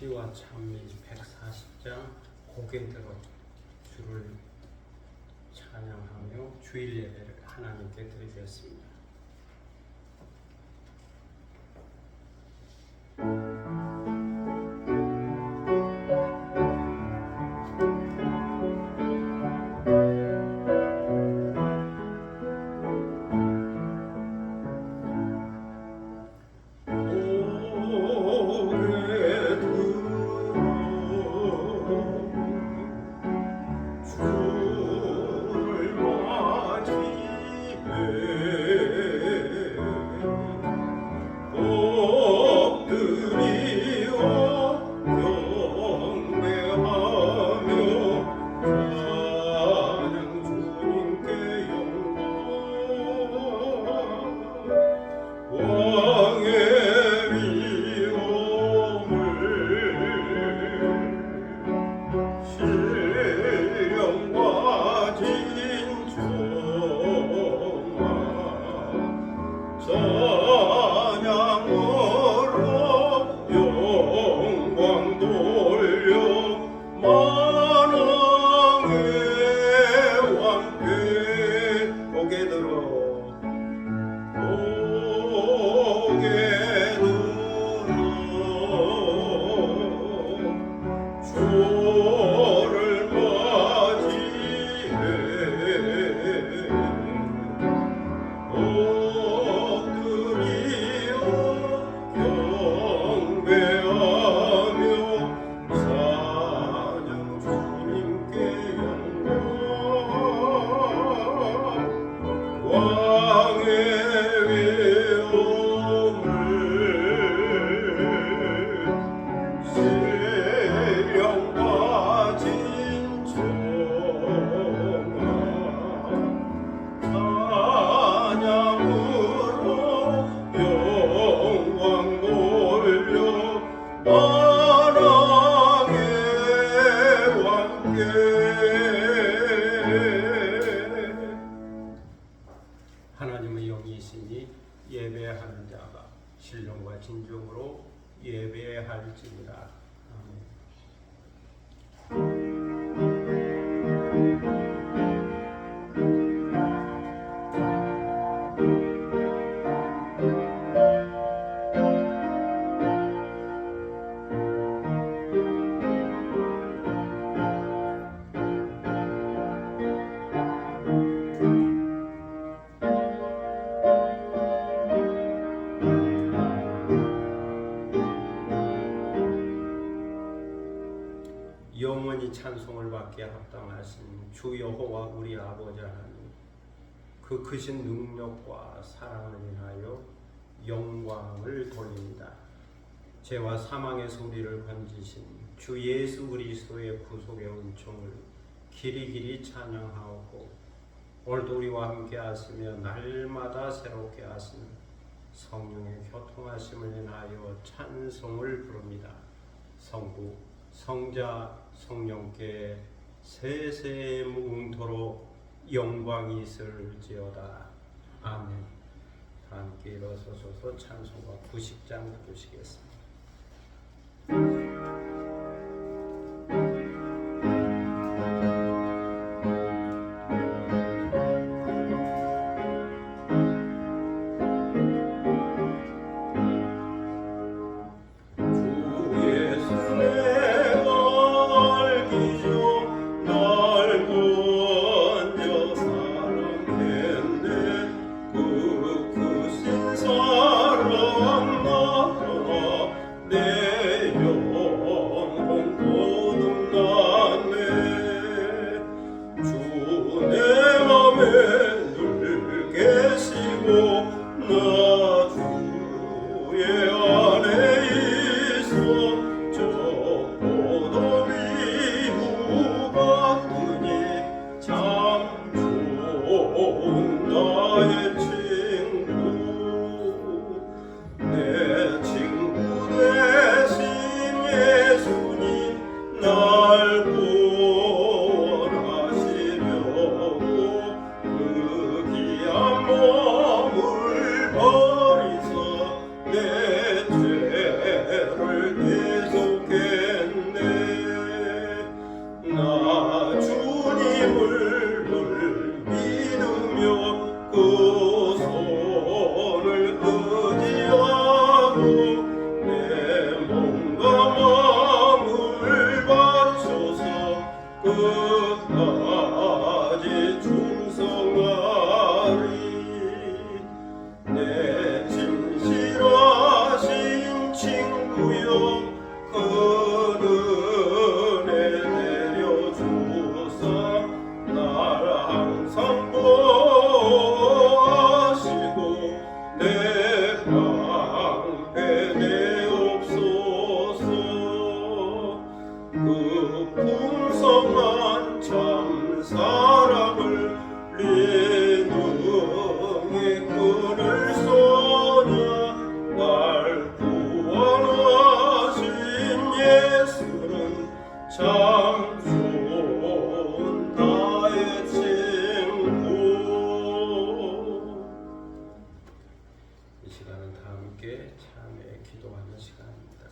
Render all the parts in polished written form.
시와 찬미 140장 고개 들어 주를 찬양하며 주일 예배를 하나님께 드리겠습니다. 하나님의 영이시니 예배하는 자가 신령과 진정으로 예배할지니라. 아멘. 영원히 찬송을 받게 합당하신 주 여호와 우리 아버지 하나님, 그 크신 능력과 사랑을 인하여 영광을 돌립니다. 죄와 사망의 소리를 건지신 주 예수 그리스도의 구속의 은총을 길이길이 찬양하고 오늘도 우리와 함께 하시며 날마다 새롭게 하시는 성령의 교통하심을 인하여 찬송을 부릅니다. 성부, 성자, 성령께 세세 무궁토록 영광이 있을지어다. 아멘. 다 함께 일어서셔서 찬송가 90장 부르시겠습니다.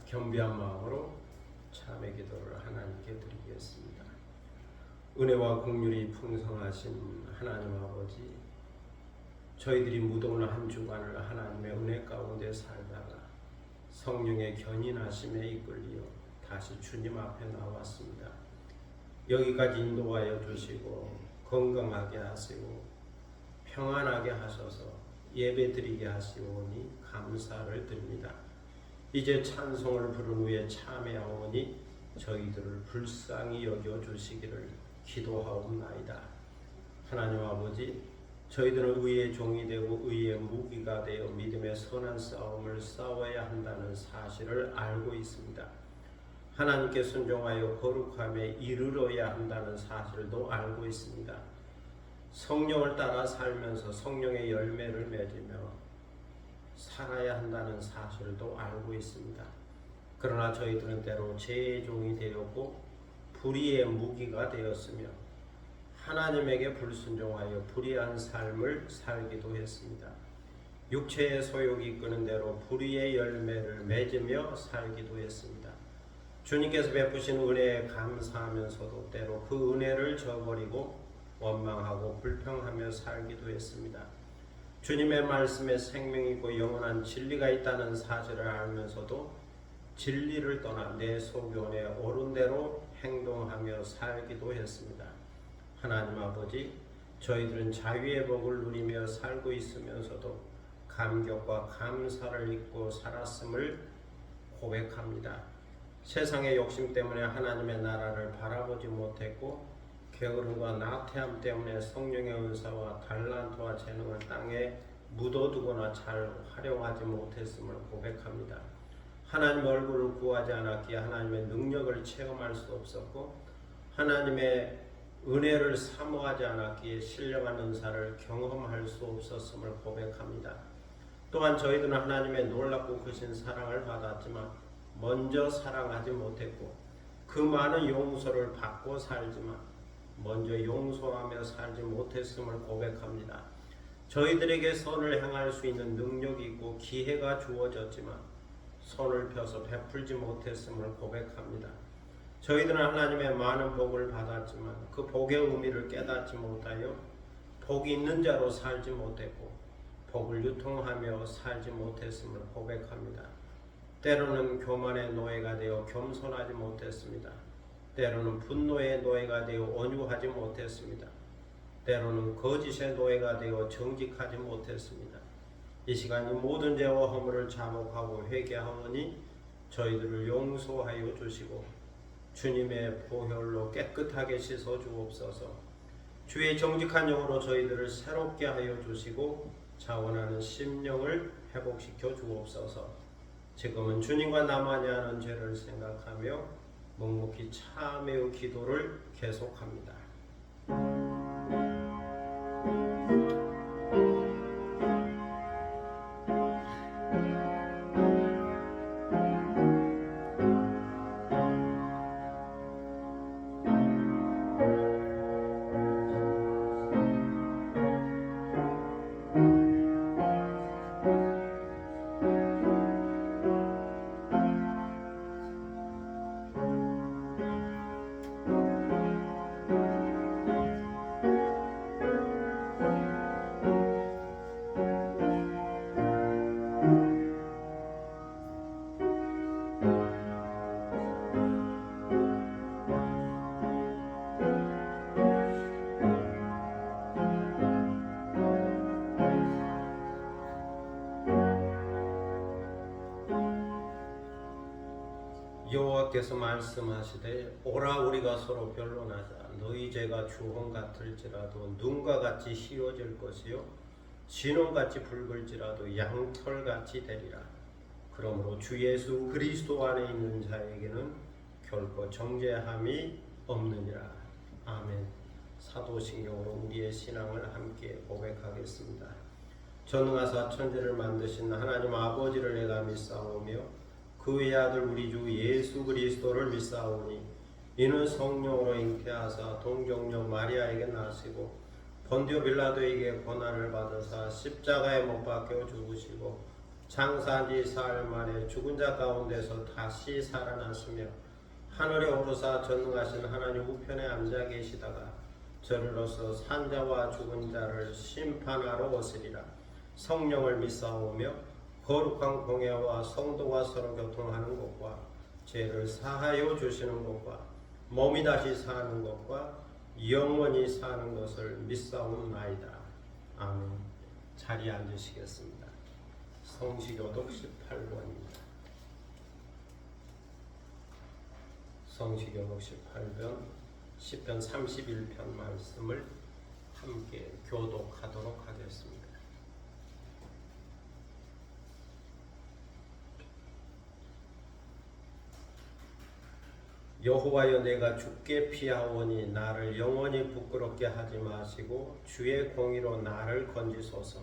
겸비한 마음으로 참회 기도를 하나님께 드리겠습니다. 은혜와 긍휼이 풍성하신 하나님 아버지, 저희들이 무더운 한 주간을 하나님의 은혜 가운데 살다가 성령의 견인하심에 이끌리어 다시 주님 앞에 나왔습니다. 여기까지 인도하여 주시고 건강하게 하시고 평안하게 하셔서 예배 드리게 하시오니 감사를 드립니다. 이제 찬송을 부른 후에 참회하오니 저희들을 불쌍히 여겨주시기를 기도하옵나이다. 하나님 아버지, 저희들은 의의 종이 되고 의의 무기가 되어 믿음의 선한 싸움을 싸워야 한다는 사실을 알고 있습니다. 하나님께 순종하여 거룩함에 이르러야 한다는 사실도 알고 있습니다. 성령을 따라 살면서 성령의 열매를 맺으며 살아야 한다는 사실도 알고 있습니다. 그러나 저희들은 때로 죄의 종이 되었고 불의의 무기가 되었으며 하나님에게 불순종하여 불의한 삶을 살기도 했습니다. 육체의 소욕이 이끄는 대로 불의의 열매를 맺으며 살기도 했습니다. 주님께서 베푸신 은혜에 감사하면서도 때로 그 은혜를 저버리고 원망하고 불평하며 살기도 했습니다. 주님의 말씀에 생명이 있고 영원한 진리가 있다는 사실을 알면서도 진리를 떠나 내 소견에 옳은 대로 행동하며 살기도 했습니다. 하나님 아버지, 저희들은 자유의 복을 누리며 살고 있으면서도 감격과 감사를 잊고 살았음을 고백합니다. 세상의 욕심 때문에 하나님의 나라를 바라보지 못했고 게으름과 나태함 때문에 성령의 은사와 달란트와 재능을 땅에 묻어두거나 잘 활용하지 못했음을 고백합니다. 하나님의 얼굴을 구하지 않았기에 하나님의 능력을 체험할 수 없었고 하나님의 은혜를 사모하지 않았기에 신령한 은사를 경험할 수 없었음을 고백합니다. 또한 저희들은 하나님의 놀랍고 크신 사랑을 받았지만 먼저 사랑하지 못했고 그 많은 용서를 받고 살지만 먼저 용서하며 살지 못했음을 고백합니다. 저희들에게 선을 행할 수 있는 능력이 있고 기회가 주어졌지만 손을 펴서 베풀지 못했음을 고백합니다. 저희들은 하나님의 많은 복을 받았지만 그 복의 의미를 깨닫지 못하여 복이 있는 자로 살지 못했고 복을 유통하며 살지 못했음을 고백합니다. 때로는 교만의 노예가 되어 겸손하지 못했습니다. 때로는 분노의 노예가 되어 온유하지 못했습니다. 때로는 거짓의 노예가 되어 정직하지 못했습니다. 이 시간 이 모든 죄와 허물을 자복하고 회개하오니 저희들을 용서하여 주시고 주님의 보혈로 깨끗하게 씻어 주옵소서. 주의 정직한 영으로 저희들을 새롭게 하여 주시고 자원하는 심령을 회복시켜 주옵소서. 지금은 주님과 나만이 하는 죄를 생각하며 묵묵히 참회의 기도를 계속합니다. 여호와께서 말씀하시되 오라 우리가 서로 변론하자. 너희 죄가 주홍 같을지라도 눈과 같이 희어질 것이요 진홍같이 붉을지라도 양털같이 되리라. 그러므로 주 예수 그리스도 안에 있는 자에게는 결코 정죄함이 없느니라. 아멘. 사도신경으로 우리의 신앙을 함께 고백하겠습니다. 전능하사 천지를 만드신 하나님 아버지를 내가 믿사오며 그 외아들 우리 주 예수 그리스도를 믿사오니 이는 성령으로 잉태하사 동정녀 마리아에게 나시고 본디오 빌라도에게 고난을 받으사 십자가에 못 박혀 죽으시고 장사한 지 사흘 만에 죽은 자 가운데서 다시 살아났으며 하늘에 오르사 전능하신 하나님 우편에 앉아 계시다가 저리로서 산자와 죽은 자를 심판하러 오시리라. 성령을 믿사오며 거룩한 공예와 성도가 서로 교통하는 것과 죄를 사하여 주시는 것과 몸이 다시 사는 것과 영원히 사는 것을 믿사옵나이다. 아멘. 자리에 앉으시겠습니다. 성시교독 18번입니다. 성시교독 18번 10편 31편 말씀을 함께 교독하도록 하겠습니다. 여호와여 내가 죽게 피하오니 나를 영원히 부끄럽게 하지 마시고 주의 공의로 나를 건지소서.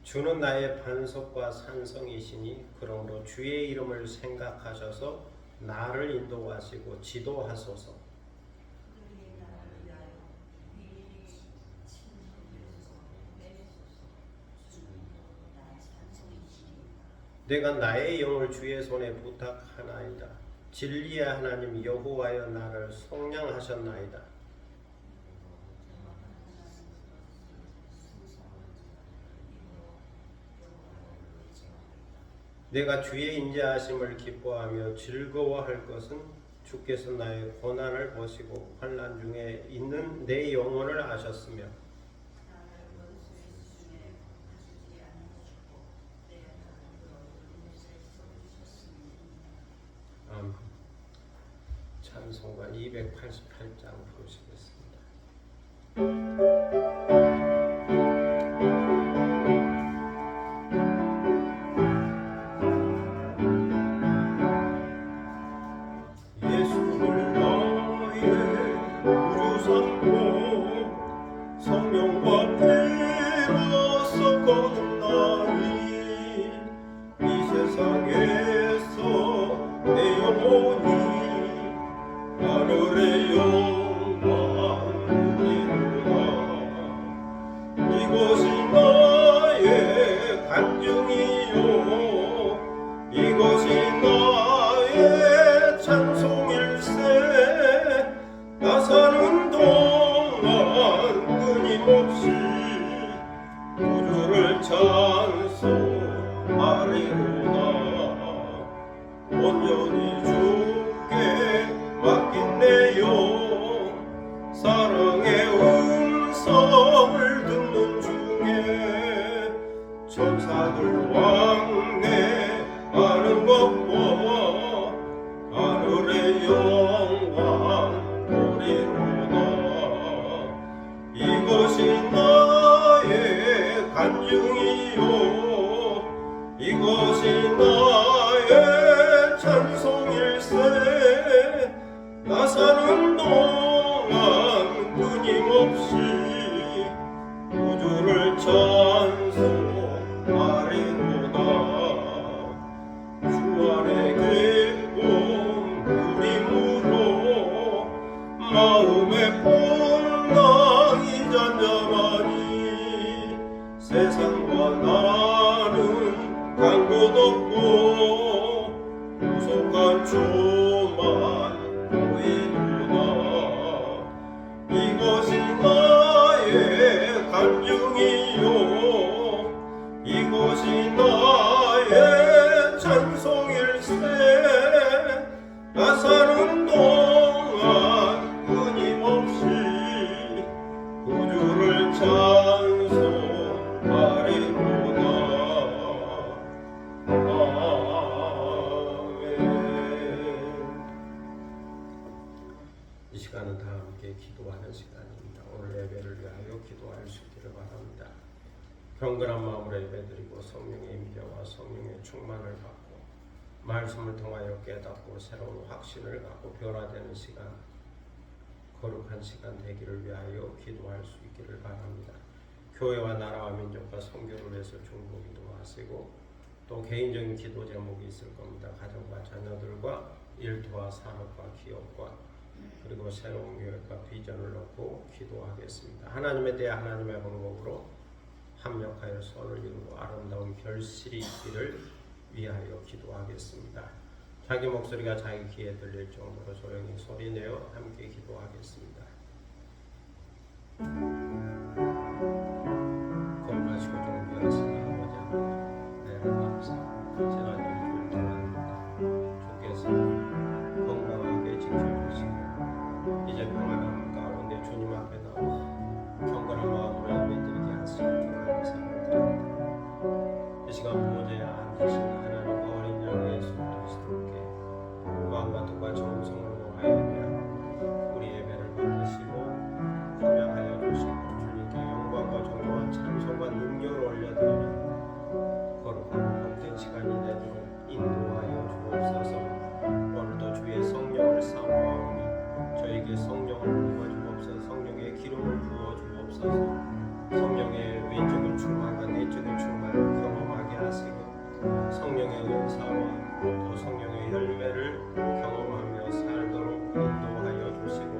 주는 나의 반석과 산성이시니 그러므로 주의 이름을 생각하셔서 나를 인도하시고 지도하소서. 내가 나의 영을 주의 손에 부탁하나이다. 진리의 하나님 여호와여 나를 속량하셨나이다. 내가 주의 인자하심을 기뻐하며 즐거워할 것은 주께서 나의 고난을 보시고 환난 중에 있는 내 영혼을 아셨으며 찬송가 288장 부르시겠습니다. 예수를 너희의 구주 삼고 성령과 피로써 거듭나니 나 사는 동안 끊임없이 우주를 찬송하리로다. 주 안에 기쁨 누림으로 마음의 풍랑이 잔잔하니 세상과 나는 간 곳 없고 구속한 주만 보이노라. 이것이 나의 간증이요 이것이 나의 찬송일세. 나 사는 동안 끊임없이 우주를 찬송하리로다. 아멘. 이 시간은 다 함께 기도하는 시간입니다. 오늘 예배를 위하여 기도할 수 있기를 바랍니다. 경건한 마음으로 예배드리고 성령의 임재와 성령의 충만을 받고 말씀을 통하여 깨닫고 새로운 확신을 갖고 변화되는 시간, 거룩한 시간 되기를 위하여 기도할 수 있기를 바랍니다. 교회와 나라와 민족과 선교를 위해서 중보 기도하시고 또 개인적인 기도 제목이 있을 겁니다. 가정과 자녀들과 일터와 산업과 기업과 그리고 새로운 계획과 비전을 놓고 기도하겠습니다. 하나님에 대해 하나님의 방법으로 합력하여 선을 이루고 아름다운 결실이 있기를 위하여 기도하겠습니다. 자기 목소리가 자기 귀에 들릴 정도로 조용히 소리내어 함께 기도하겠습니다. 거룩하시고 존귀하신 아버지 하나님, 네, 감사합니다. 지난 일주일 동안 주께서 건강하게 지켜주시고 이제 평안한 가운데 주님 앞에 나와 경건한 마음으로 예배드리게 하시니 감사합니다. 이 시간 보좌에 앉으신 하나님과 어린 양 예수 그리스도께 영광과 뜻과 정성을 모아야 예배하고 우리 예배를 받으시고 감명하여 주시고 주님께 영광과 존귀와 찬송과 능력을 올려드리는 거룩하고 복된 시간이 되도록 인도하여 주옵소서. 오늘도 주의 성령을 사모하오니 저에게 성령을 부어주옵소서. 성령의 기름을 부어주옵소서. 성령의 외적인 충만과 내적인 충만을 경험하게 하시고 성령의 은사와 또 성령의 열매를 경험하며 살도록 인도하여 주시고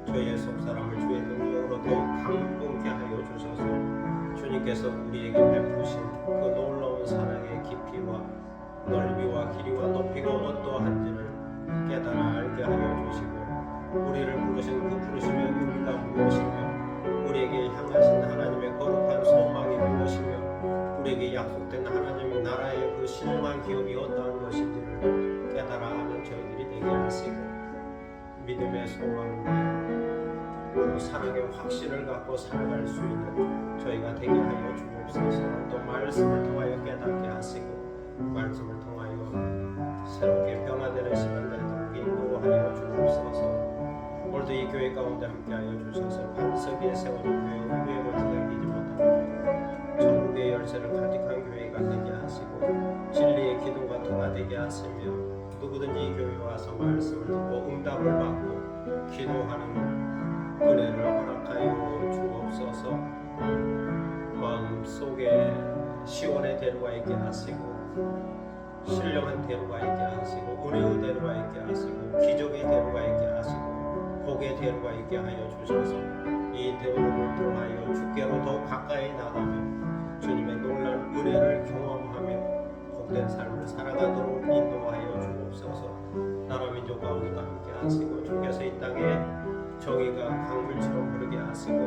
저희의 속사람을 주의 능력으로 더욱 강건케 하여 주셔서 주님께서 우리에게 베푸신 그 놀라운 사랑의 깊이와 넓이와 길이와 높이가 어떠한지를 깨달아 알게 하여 주시고 우리를 부르신 그 부르심의 의미가 무엇이며 우리에게 향하신 하나님의 거룩한 소망이 무엇이며 우리에게 약속된 하나님의 나라의 그 신령한 기업이 어떠한 것인지를 깨달아 아는 저희들이 되게 하시고 믿음의 소망과 그 사랑의 확신을 갖고 살아갈 수 있는 저희가 되게 하여 주옵소서. 또 말씀을 통하여 깨닫게 하시고 말씀을 통하여 새롭게 변화되는 시간 되도록 인도하여 주옵소서. 오늘도 이 교회 가운데 함께하여 주셔서 반석 위에 세워진 교회 의뢰를 기다리지 못하고 천국의 열쇠를 간직한 교회가 되게 하시고 진리의 기둥과 터가 되게 하시며 누구든지 이 교회에 와서 말씀을 듣고 응답을 받고 기도하는 은혜를 허락하여 주옵소서. 마음속에 시온의 대로가 있게 하시고 신령한 대로가 있게 하시고 은혜의 대로가 있게 하시고 기적의 대로가 있게 하시고 복의 대로가 있게 하여 주셔서 이 대로를 통하여 주께로 더욱 가까이 나가며 주님의 놀라운 은혜를 경험하며 복된 삶을 살아가도록 인도하여 주옵소서. 나라 민족 가운데도 함께 하시고 주께서 이 땅에 정의가 강물처럼 흐르게 하시고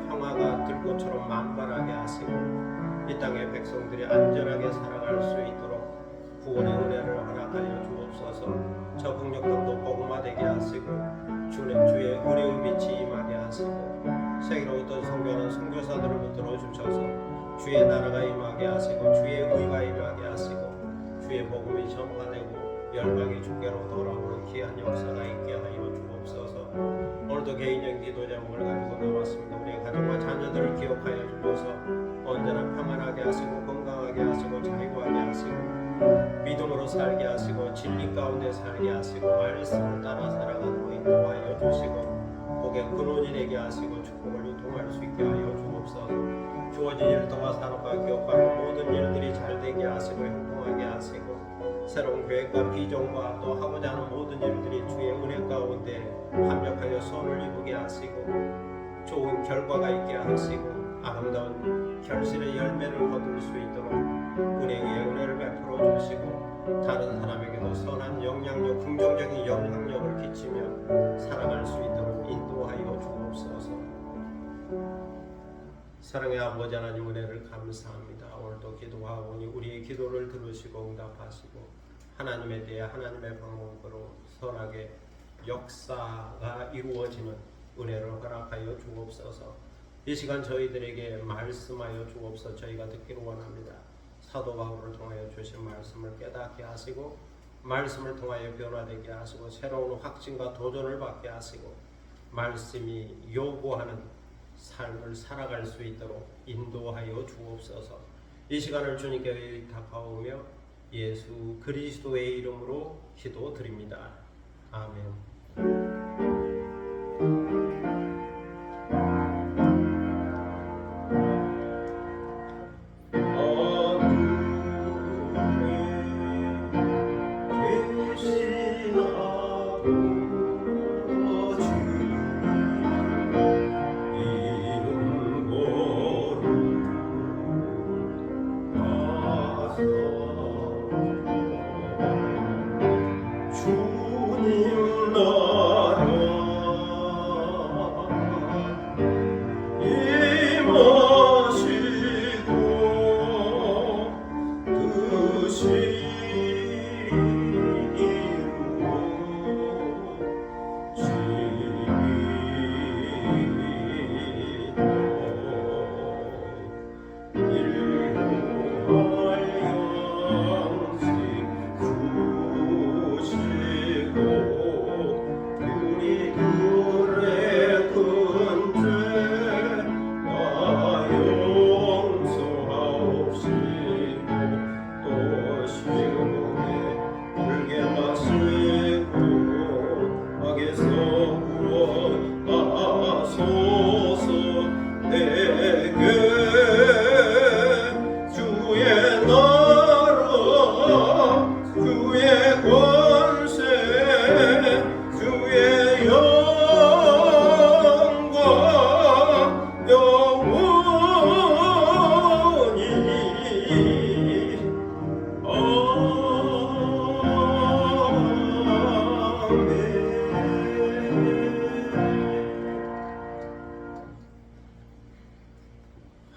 평화가 들꽃처럼 만발하게 하시고 이 땅의 백성들이 안전하게 살아갈 수 있도록 구원의 은혜를 허락하여 주옵소서. 저 북녘도 복음화되게 하시고 주의 은혜의 빛이 임하게 하시고 세계로 어떤 선교하는 선교사들을 붙들어 주셔서 주의 나라가 임하게 하시고 주의 의가 임하게 하시고 주의 복음이 전파되고 열방이 주께로 돌아오는 귀한 역사가 있게 하여 주옵소서. 오늘도 개인적인 기도 제목을 가지고 나왔습니다. 우리의 가정과 자녀들을 기억하여 주셔서 언제나 평안하게 하시고 건강하게 하시고 자유하게 하시고 믿음으로 살게 하시고 진리 가운데 살게 하시고 말씀을 따라 살아가는 인도하여 주시고 복의 근원이 되게 하시고 축복을 유통할 수 있게 하여 주옵소서. 주어진 일터와 산업과 기업과 모든 일들이 잘 되게 하시고 형통하게 하시고 새로운 계획과 비전과 또 하고자 하는 모든 일들이 주의 은혜 가운데 합력하여 선을 이루게 하시고 좋은 결과가 있게 하시고 아름다운 결실의 열매를 거둘 수 있도록 은혜 위에 은혜를 베풀어 주시고 다른 사람에게도 선한 영향력, 긍정적인 영향력을 끼치며 살아갈 수 있도록 인도하여 주옵소서. 사랑의 아버지 하나님 은혜를 감사합니다. 오늘도 기도하오니 우리의 기도를 들으시고 응답하시고 하나님에 대해 하나님의 방법으로 선하게 역사가 이루어지는 은혜를 허락하여 주옵소서. 이 시간 저희들에게 말씀하여 주옵소서. 저희가 듣기를 원합니다. 사도 바울을 통하여 주신 말씀을 깨닫게 하시고 말씀을 통하여 변화되게 하시고 새로운 확신과 도전을 받게 하시고 말씀이 요구하는 삶을 살아갈 수 있도록 인도하여 주옵소서. 이 시간을 주님께 의탁하오며 예수 그리스도의 이름으로 기도드립니다. 아멘.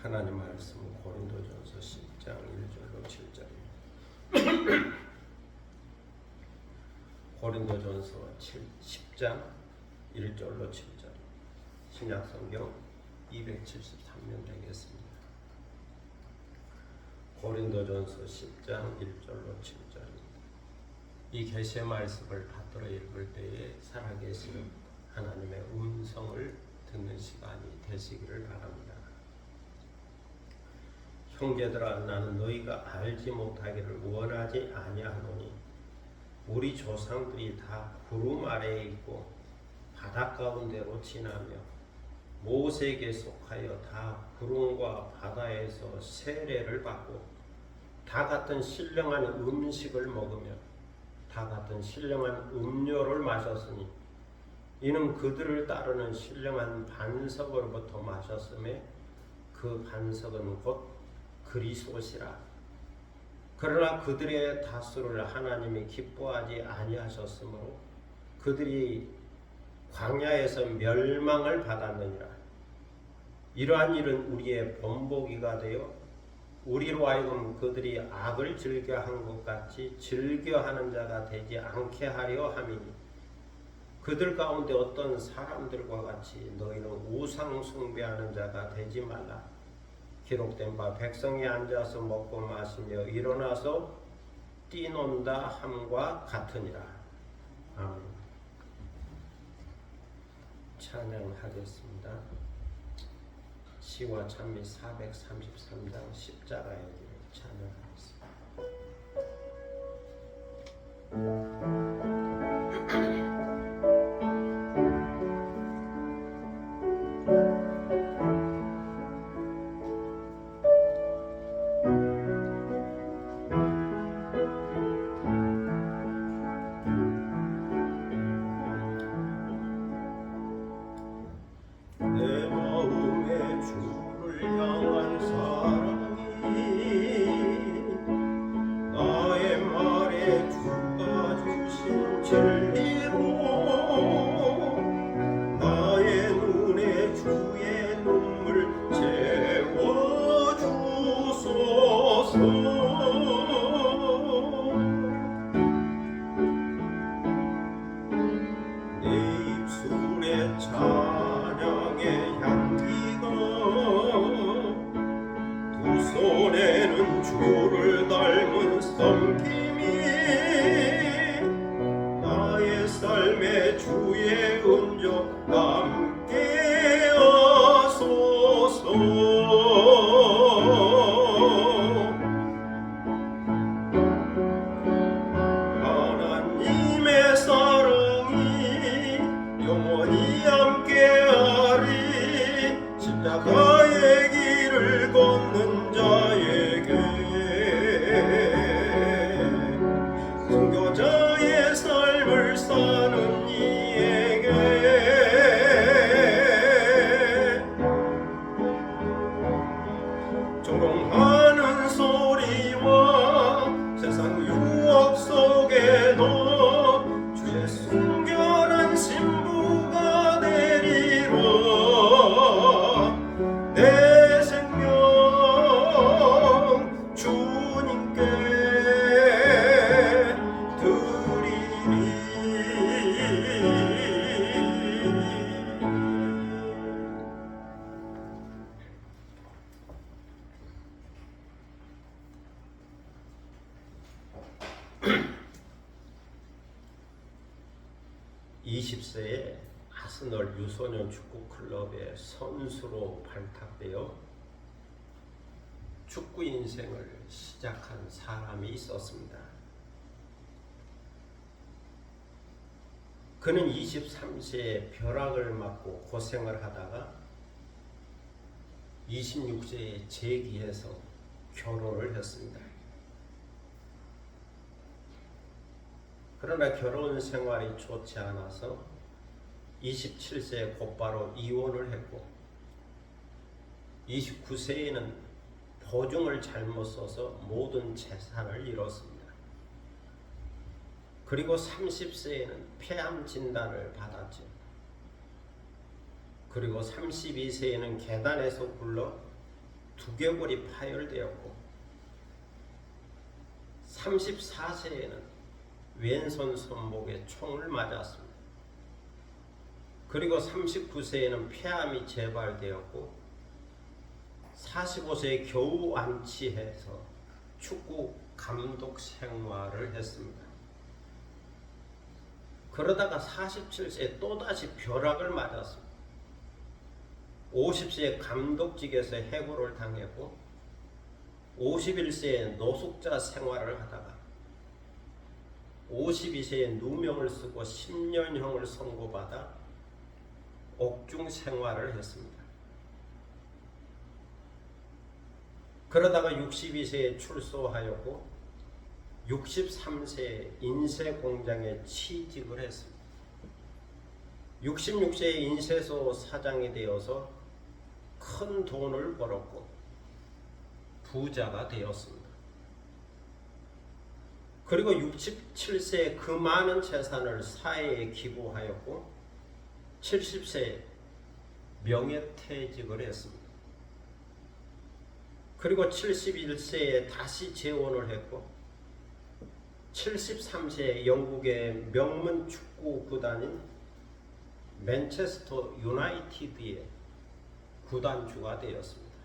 하나님 말씀 고린도전서 10장 1절로 7절입니다. 고린도전서 10장 1절로 7절 신약성경 273면 되겠습니다. 고린도전서 10장 1절로 7절입니다. 이 계시의 말씀을 받들어 읽을 때에 살아계시는 하나님의 음성을 듣는 시간이 되시기를 바랍니다. 형제들아 나는 너희가 알지 못하기를 원하지 아니하노니 우리 조상들이 다 구름 아래에 있고 바다 가운데로 지나며 모세에게 속하여 다 구름과 바다에서 세례를 받고 다 같은 신령한 음식을 먹으며 다 같은 신령한 음료를 마셨으니 이는 그들을 따르는 신령한 반석으로부터 마셨음에 그 반석은 곧 그리스도시라. 그러나 그들의 다수를 하나님이 기뻐하지 아니하셨으므로 그들이 광야에서 멸망을 받았느니라. 이러한 일은 우리의 본보기가 되어 우리로 하여금 그들이 악을 즐겨한 것 같이 즐겨하는 자가 되지 않게 하려 함이니 그들 가운데 어떤 사람들과 같이 너희는 우상 숭배하는 자가 되지 말라. 기록된 바 백성이 앉아서 먹고 마시며 일어나서 뛰논다 함과 같으니라. 아멘. 찬양하겠습니다. 시와 찬미 433장 십자가의 길 찬양하겠습니다. 내 마음에 주를 향한 사랑이 나의 말에 주가 주신 진리로 나의 눈에 주의 눈물 채워주소서. 내 입술에 찬양의 향기가 두 손에는 주를 닮은 섬김이 나의 삶에 주의 은총 함께 하소서. 하나님의 사랑이 영원히 함께하리. 십자가의 길을 걷는 자에게 순교자의 삶을 사는 이에게 조롱하는 소리와 세상 유혹 속에도 주의 순결한 신부가 되리라. 내 생명 주님께 드리리. 20세에 아스널 유소년 축구 클럽의 선수로 발탁되어 축구 인생을 시작한 사람이 있었습니다. 그는 23세에 벼락을 맞고 고생을 하다가 26세에 재기해서 결혼을 했습니다. 그러나 결혼 생활이 좋지 않아서 27세에 곧바로 이혼을 했고 29세에는 보증을 잘못 써서 모든 재산을 잃었습니다. 그리고 30세에는 폐암 진단을 받았죠. 그리고 32세에는 계단에서 굴러 두개골이 파열되었고 34세에는 왼손 손목에 총을 맞았습니다. 그리고 39세에는 폐암이 재발되었고 45세에 겨우 완치해서 축구 감독 생활을 했습니다. 그러다가 47세에 또다시 벼락을 맞았습니다. 50세에 감독직에서 해고를 당했고 51세에 노숙자 생활을 하다가 52세에 누명을 쓰고 10년형을 선고받아 옥중 생활을 했습니다. 그러다가 62세에 출소하였고 63세에 인쇄공장에 취직을 했습니다. 66세에 인쇄소 사장이 되어서 큰 돈을 벌었고 부자가 되었습니다. 그리고 67세에 그 많은 재산을 사회에 기부하였고 70세에 명예퇴직을 했습니다. 그리고 71세에 다시 재혼을 했고 73세에 영국의 명문 축구 구단인 맨체스터 유나이티드의 구단주가 되었습니다.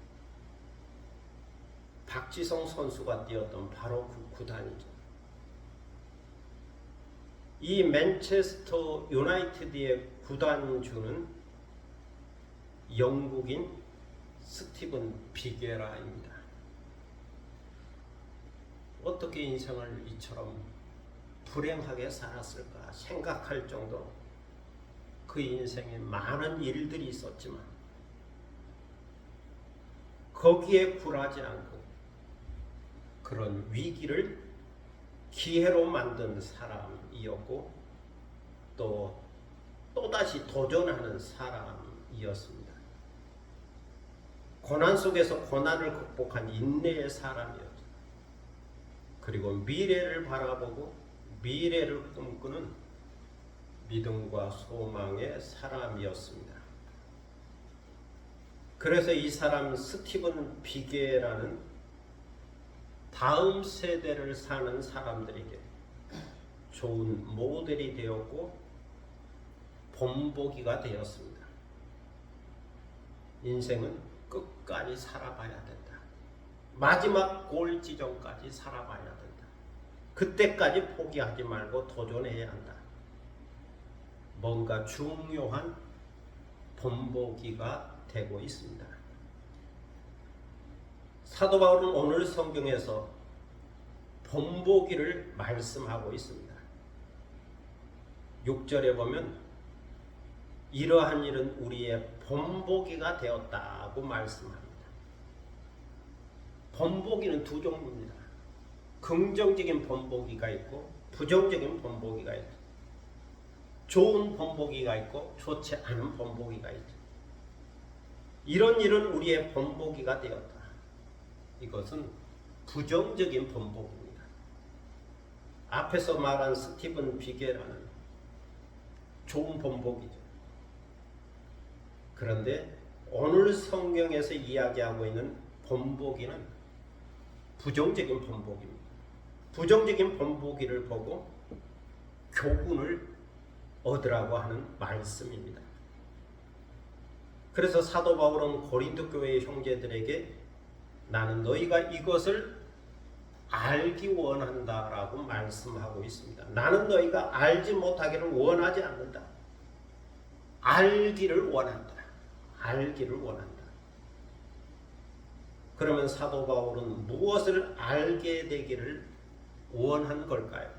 박지성 선수가 뛰었던 바로 그 구단이죠. 이 맨체스터 유나이티드의 구단주는 영국인 스티븐 비게라입니다. 어떻게 인생을 이처럼 불행하게 살았을까 생각할 정도로 그 인생에 많은 일들이 있었지만 거기에 굴하지 않고 그런 위기를 기회로 만든 사람이었고 또다시 도전하는 사람이었습니다. 고난 속에서 고난을 극복한 인내의 사람이었죠. 그리고 미래를 바라보고 미래를 꿈꾸는 믿음과 소망의 사람이었습니다. 그래서 이 사람 스티븐 비게라는 다음 세대를 사는 사람들에게 좋은 모델이 되었고 본보기가 되었습니다. 인생은 끝까지 살아봐야 된다. 마지막 골 지점까지 살아봐야 된다. 그때까지 포기하지 말고 도전해야 한다. 뭔가 중요한 본보기가 되고 있습니다. 사도 바울은 오늘 성경에서 본보기를 말씀하고 있습니다. 6절에 보면 이러한 일은 우리의 본보기가 되었다고 말씀합니다. 본보기는 두 종류입니다. 긍정적인 본보기가 있고 부정적인 본보기가 있죠. 좋은 본보기가 있고 좋지 않은 본보기가 있죠. 이런 일은 우리의 본보기가 되었다. 이것은 부정적인 본보기입니다. 앞에서 말한 스티븐 비게라는 좋은 본보기죠. 그런데 오늘 성경에서 이야기하고 있는 본보기는 부정적인 본보기입니다. 부정적인 본보기를 보고 교훈을 얻으라고 하는 말씀입니다. 그래서 사도 바울은 고린도 교회의 형제들에게 나는 너희가 이것을 알기 원한다라고 말씀하고 있습니다. 나는 너희가 알지 못하기를 원하지 않는다. 알기를 원한다. 알기를 원한다. 그러면 사도 바울은 무엇을 알게 되기를 원한 걸까요?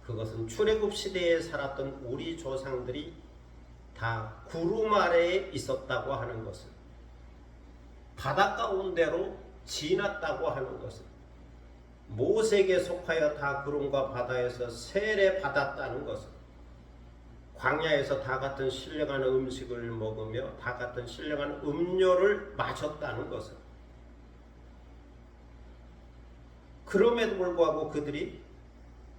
그것은 출애굽 시대에 살았던 우리 조상들이 다 구름 아래에 있었다고 하는 것을, 바다 가운데로 지났다고 하는 것을, 모세에게 속하여 다 구름과 바다에서 세례받았다는 것을, 광야에서 다 같은 신령한 음식을 먹으며 다 같은 신령한 음료를 마셨다는 것을, 그럼에도 불구하고 그들이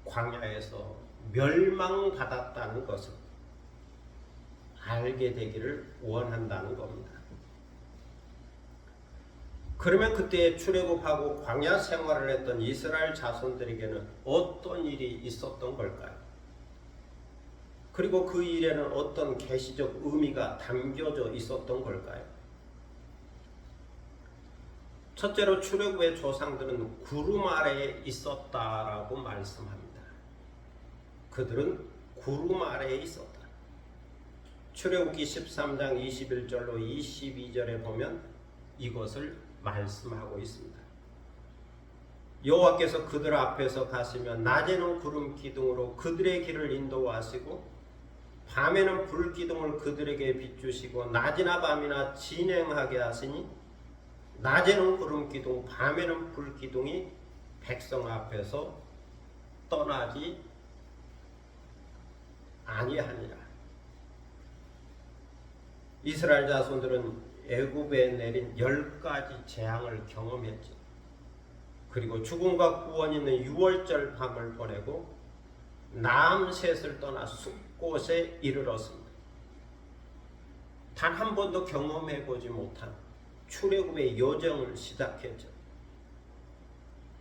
광야에서 멸망받았다는 것을 알게 되기를 원한다는 겁니다. 그러면 그때 출애굽하고 광야 생활을 했던 이스라엘 자손들에게는 어떤 일이 있었던 걸까요? 그리고 그 일에는 어떤 계시적 의미가 담겨져 있었던 걸까요? 첫째로 출애굽의 조상들은 구름 아래에 있었다라고 말씀합니다. 그들은 구름 아래에 있었다. 출애굽기 13장 21절로 22절에 보면 이것을 말씀하고 있습니다. 여호와께서 그들 앞에서 가시며 낮에는 구름 기둥으로 그들의 길을 인도하시고 밤에는 불 기둥을 그들에게 비추시고 낮이나 밤이나 진행하게 하시니 낮에는 구름 기둥 밤에는 불 기둥이 백성 앞에서 떠나지 아니하니라. 이스라엘 자손들은 애굽에 내린 10가지 재앙을 경험했죠. 그리고 죽음과 구원이 있는 6월절 밤을 보내고 남셋을 떠나 숲곳에 이르렀습니다. 단 한 번도 경험해보지 못한 출애굽의 여정을 시작했죠.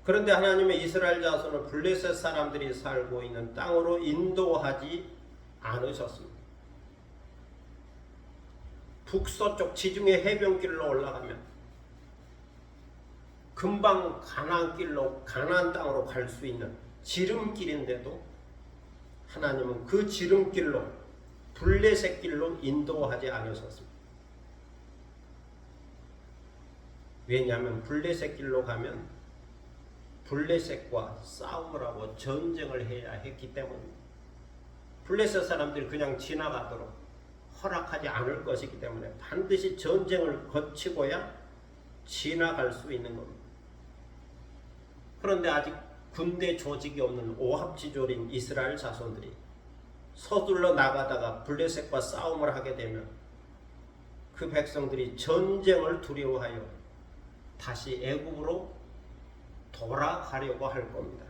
그런데 하나님의 이스라엘 자손을 블레셋 사람들이 살고 있는 땅으로 인도하지 않으셨습니다. 북서쪽 지중해 해변길로 올라가면 금방 가나안 땅으로 갈 수 있는 지름길인데도 하나님은 그 지름길로 블레셋 길로 인도하지 않으셨습니다. 왜냐하면 블레셋 길로 가면 블레셋과 싸움을 하고 전쟁을 해야 했기 때문입니다. 블레셋 사람들이 그냥 지나가도록 허락하지 않을 것이기 때문에 반드시 전쟁을 거치고야 지나갈 수 있는 겁니다. 그런데 아직 군대 조직이 없는 오합지졸인 이스라엘 자손들이 서둘러 나가다가 블레셋과 싸움을 하게 되면 그 백성들이 전쟁을 두려워하여 다시 애굽으로 돌아가려고 할 겁니다.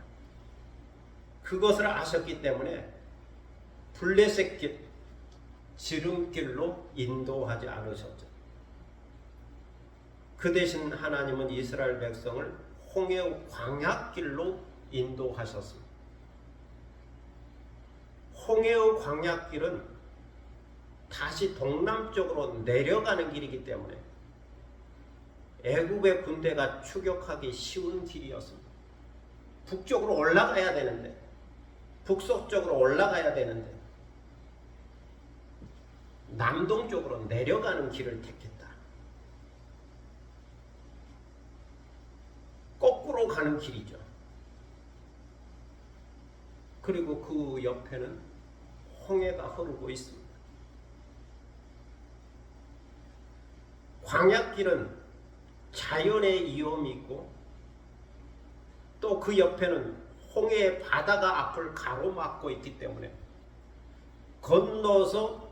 그것을 아셨기 때문에 블레셋 길, 지름길로 인도하지 않으셨죠. 그 대신 하나님은 이스라엘 백성을 홍해 광야길로 인도하셨습니다. 홍해의 광야길은 다시 동남쪽으로 내려가는 길이기 때문에 애굽의 군대가 추격하기 쉬운 길이었습니다. 북쪽으로 올라가야 되는데, 북서쪽으로 올라가야 되는데 남동쪽으로 내려가는 길을 택했다. 거꾸로 가는 길이죠. 그리고 그 옆에는 홍해가 흐르고 있습니다. 광야길은 자연의 위험이 있고 또 그 옆에는 홍해의 바다가 앞을 가로막고 있기 때문에 건너서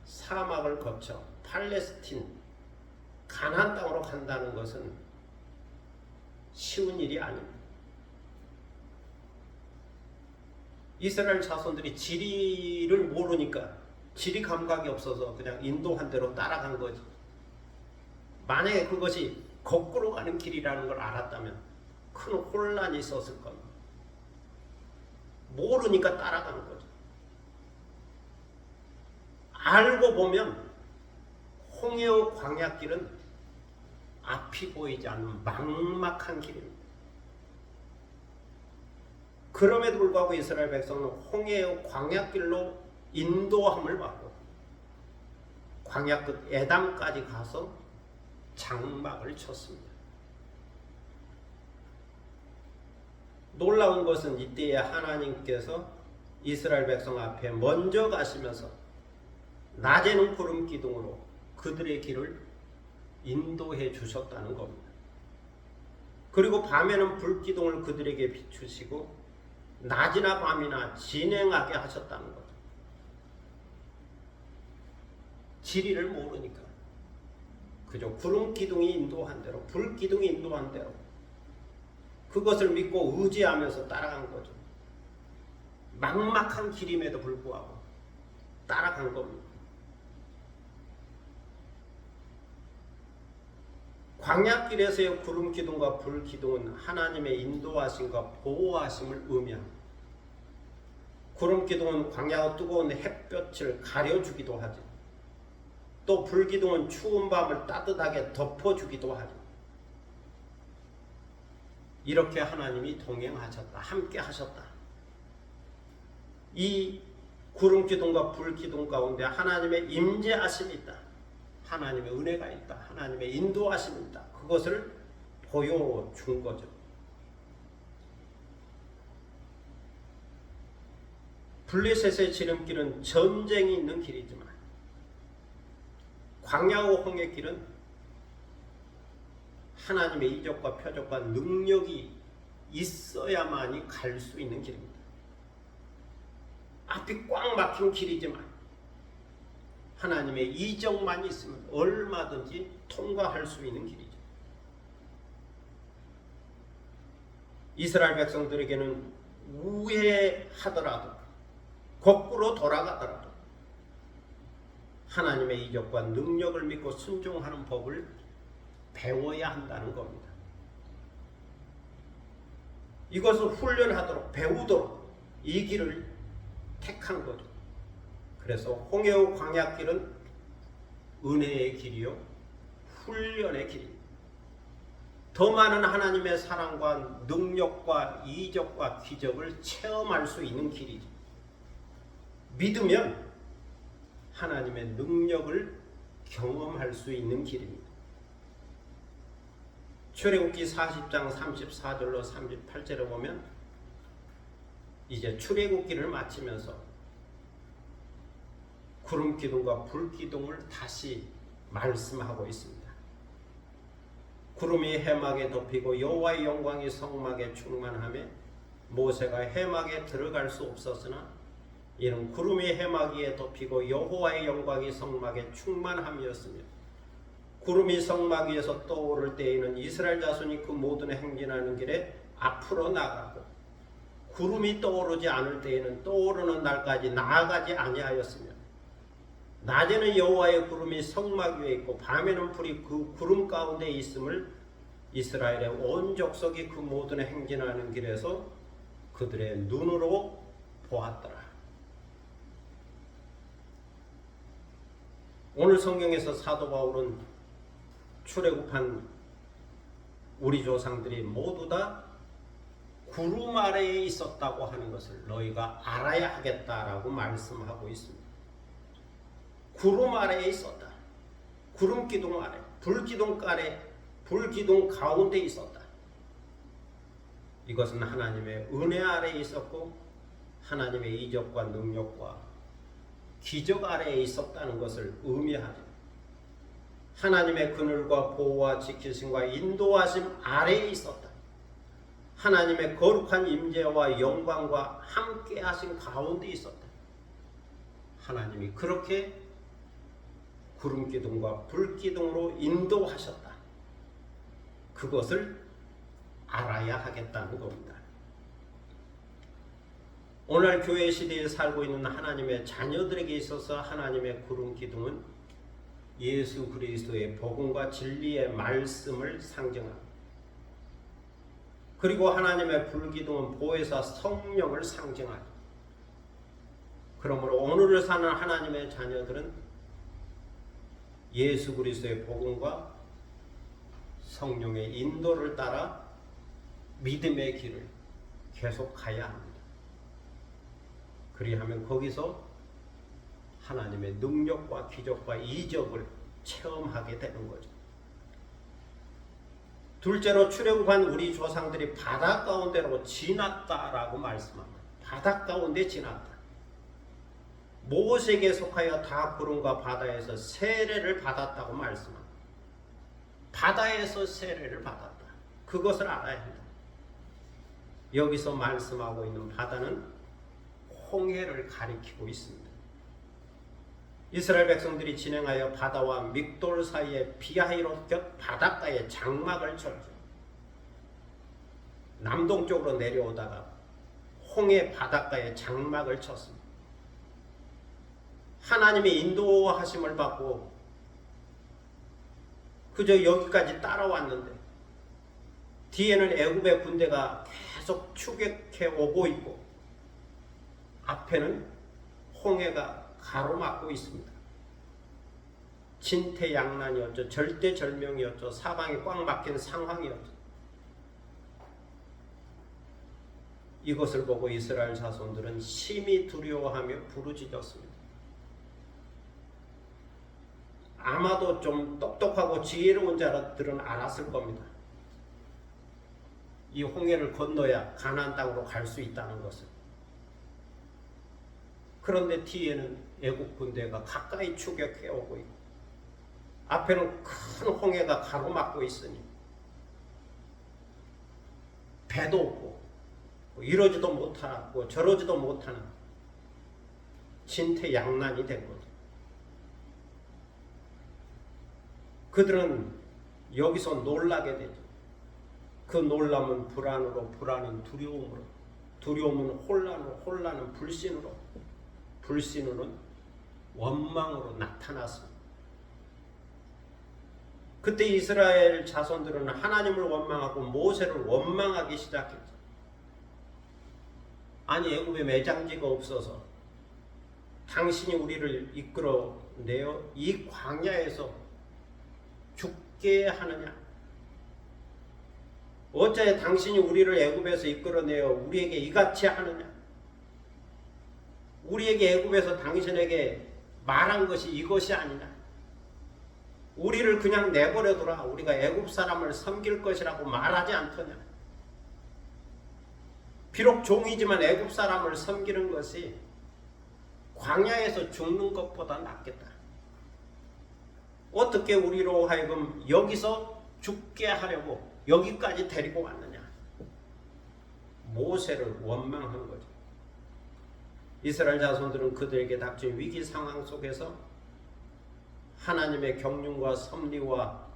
사막을 거쳐 팔레스틴 가나안 땅으로 간다는 것은 쉬운 일이 아닙니다. 이스라엘 자손들이 지리를 모르니까, 지리 감각이 없어서 그냥 인도한 대로 따라간 거지. 만약에 그것이 거꾸로 가는 길이라는 걸 알았다면 큰 혼란이 있었을 겁니다. 모르니까 따라가는 거죠. 알고 보면 홍해의 광야길은 앞이 보이지 않는 막막한 길입니다. 그럼에도 불구하고 이스라엘 백성은 홍해의 광야길로 인도함을 받고 광야 끝 에담까지 가서 장막을 쳤습니다. 놀라운 것은 이때에 하나님께서 이스라엘 백성 앞에 먼저 가시면서 낮에는 구름 기둥으로 그들의 길을 인도해 주셨다는 겁니다. 그리고 밤에는 불 기둥을 그들에게 비추시고 낮이나 밤이나 진행하게 하셨다는 거죠. 지리를 모르니까 그저 구름 기둥이 인도한 대로, 불 기둥이 인도한 대로 그것을 믿고 의지하면서 따라간 거죠. 막막한 길임에도 불구하고 따라간 겁니다. 광야길에서의 구름 기둥과 불 기둥은 하나님의 인도하심과 보호하심을 의미합니다. 구름 기둥은 광야의 뜨거운 햇볕을 가려주기도 하죠. 또 불 기둥은 추운 밤을 따뜻하게 덮어주기도 하죠. 이렇게 하나님이 동행하셨다, 함께 하셨다. 이 구름 기둥과 불 기둥 가운데 하나님의 임재하심이 있다. 하나님의 은혜가 있다. 하나님의 인도하심이 있다. 그것을 보여준 거죠. 블레셋의 지름길은 전쟁이 있는 길이지만 광야와 홍해 길은 하나님의 이적과 표적과 능력이 있어야만이 갈 수 있는 길입니다. 앞이 꽉 막힌 길이지만 하나님의 이적만 있으면 얼마든지 통과할 수 있는 길이죠. 이스라엘 백성들에게는 우회하더라도, 거꾸로 돌아가더라도 하나님의 이적과 능력을 믿고 순종하는 법을 배워야 한다는 겁니다. 이것을 훈련하도록, 배우도록 이 길을 택한 거죠. 그래서 홍해의 광야길은 은혜의 길이요, 훈련의 길입니다. 더 많은 하나님의 사랑과 능력과 이적과 기적을 체험할 수 있는 길이죠. 믿으면 하나님의 능력을 경험할 수 있는 길입니다. 출애굽기 40장 34절로 38절에 보면 이제 출애굽기를 마치면서 구름 기둥과 불 기둥을 다시 말씀하고 있습니다. 구름이 해막에 덮이고 여호와의 영광이 성막에 충만하며 모세가 해막에 들어갈 수 없었으나 이는 구름이 해막 위에 덮이고 여호와의 영광이 성막에 충만함이었으며 구름이 성막 위에서 떠오를 때에는 이스라엘 자손이 그 모든 행진하는 길에 앞으로 나가고 구름이 떠오르지 않을 때에는 떠오르는 날까지 나아가지 아니하였으며 낮에는 여호와의 구름이 성막 위에 있고 밤에는 불이 그 구름 가운데 있음을 이스라엘의 온 족속이 그 모든 행진하는 길에서 그들의 눈으로 보았더라. 오늘 성경에서 사도 바울은 출애굽한 우리 조상들이 모두 다 구름 아래에 있었다고 하는 것을 너희가 알아야 하겠다라고 말씀하고 있습니다. 구름 아래에 있었다. 구름 기둥 아래, 불 기둥 아래, 불 기둥 가운데 있었다. 이것은 하나님의 은혜 아래에 있었고 하나님의 이적과 능력과 기적 아래에 있었다는 것을 의미하죠. 하나님의 그늘과 보호와 지키심과 인도하심 아래에 있었다. 하나님의 거룩한 임재와 영광과 함께 하신 가운데 있었다. 하나님이 그렇게 구름 기둥과 불 기둥으로 인도하셨다. 그것을 알아야 하겠다는 겁니다. 오늘 교회 시대에 살고 있는 하나님의 자녀들에게 있어서 하나님의 구름 기둥은 예수 그리스도의 복음과 진리의 말씀을 상징합니다. 그리고 하나님의 불 기둥은 보혜사 성령을 상징합니다. 그러므로 오늘을 사는 하나님의 자녀들은 예수 그리스도의 복음과 성령의 인도를 따라 믿음의 길을 계속 가야 합니다. 그리하면 거기서 하나님의 능력과 기적과 이적을 체험하게 되는 거죠. 둘째로 출애굽한 우리 조상들이 바다 가운데로 지났다라고 말씀합니다. 바다 가운데 지났다. 모세에게 속하여 다 구름과 바다에서 세례를 받았다고 말씀합니다. 바다에서 세례를 받았다. 그것을 알아야 한다. 여기서 말씀하고 있는 바다는 홍해를 가리키고 있습니다. 이스라엘 백성들이 진행하여 바다와 믹돌 사이에 비하이롯 곁 바닷가에 장막을 쳤죠. 남동쪽으로 내려오다가 홍해 바닷가에 장막을 쳤습니다. 하나님의 인도하심을 받고 그저 여기까지 따라왔는데 뒤에는 애굽의 군대가 계속 추격해 오고 있고 앞에는 홍해가 가로막고 있습니다. 진퇴양난이었죠. 절대절명이었죠. 사방이 꽉 막힌 상황이었죠. 이것을 보고 이스라엘 자손들은 심히 두려워하며 부르짖었습니다. 아마도 좀 똑똑하고 지혜로운 자들은 알았을 겁니다. 이 홍해를 건너야 가나안 땅으로 갈 수 있다는 것을. 그런데 뒤에는 애국 군대가 가까이 추격해 오고 있고 앞에는 큰 홍해가 가로막고 있으니 배도 없고 이러지도 못하고 저러지도 못하는 진퇴양난이 된 거죠. 그들은 여기서 놀라게 되죠. 그 놀람은 불안으로, 불안은 두려움으로, 두려움은 혼란으로, 혼란은 불신으로, 불신으로는 원망으로 나타났습니다. 그때 이스라엘 자손들은 하나님을 원망하고 모세를 원망하기 시작했죠. 아니 애굽에 매장지가 없어서 당신이 우리를 이끌어내어 이 광야에서 죽게 하느냐? 어째 당신이 우리를 애굽에서 이끌어내어 우리에게 이같이 하느냐? 우리에게 애굽에서 당신에게 말한 것이 이것이 아니냐? 우리를 그냥 내버려두라. 우리가 애굽 사람을 섬길 것이라고 말하지 않더냐. 비록 종이지만 애굽 사람을 섬기는 것이 광야에서 죽는 것보다 낫겠다. 어떻게 우리로 하여금 여기서 죽게 하려고 여기까지 데리고 왔느냐. 모세를 원망한 거죠. 이스라엘 자손들은 그들에게 닥친 위기 상황 속에서 하나님의 경륜과 섭리와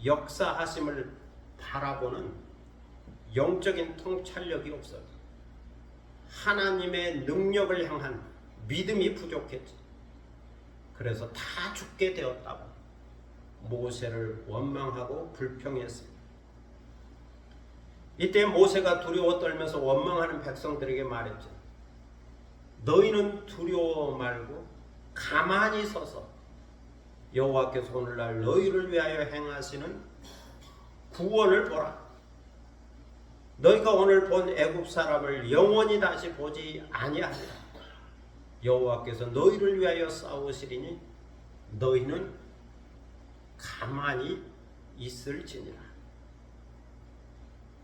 역사하심을 바라보는 영적인 통찰력이 없어요. 하나님의 능력을 향한 믿음이 부족했지. 그래서 다 죽게 되었다고 모세를 원망하고 불평했습니다. 이때 모세가 두려워 떨면서 원망하는 백성들에게 말했죠. 너희는 두려워 말고 가만히 서서 여호와께서 오늘날 너희를 위하여 행하시는 구원을 보라. 너희가 오늘 본 애굽 사람을 영원히 다시 보지 아니하리라. 여호와께서 너희를 위하여 싸우시리니 너희는 가만히 있을지니라.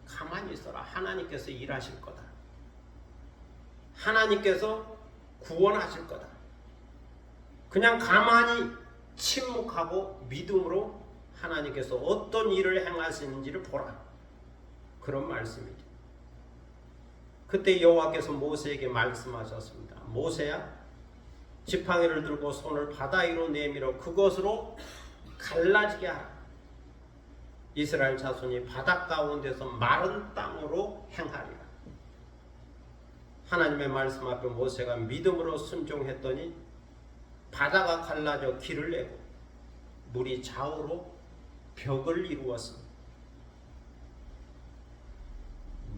가만히 있어라. 하나님께서 일하실 거다. 하나님께서 구원하실 거다. 그냥 가만히 침묵하고 믿음으로 하나님께서 어떤 일을 행하시는지를 보라. 그런 말씀이죠. 그때 여호와께서 모세에게 말씀하셨습니다. 모세야, 지팡이를 들고 손을 바다 위로 내밀어 그것으로 갈라지게 하라. 이스라엘 자손이 바다 가운데서 마른 땅으로 행하리라. 하나님의 말씀 앞에 모세가 믿음으로 순종했더니 바다가 갈라져 길을 내고 물이 좌우로 벽을 이루었습니다.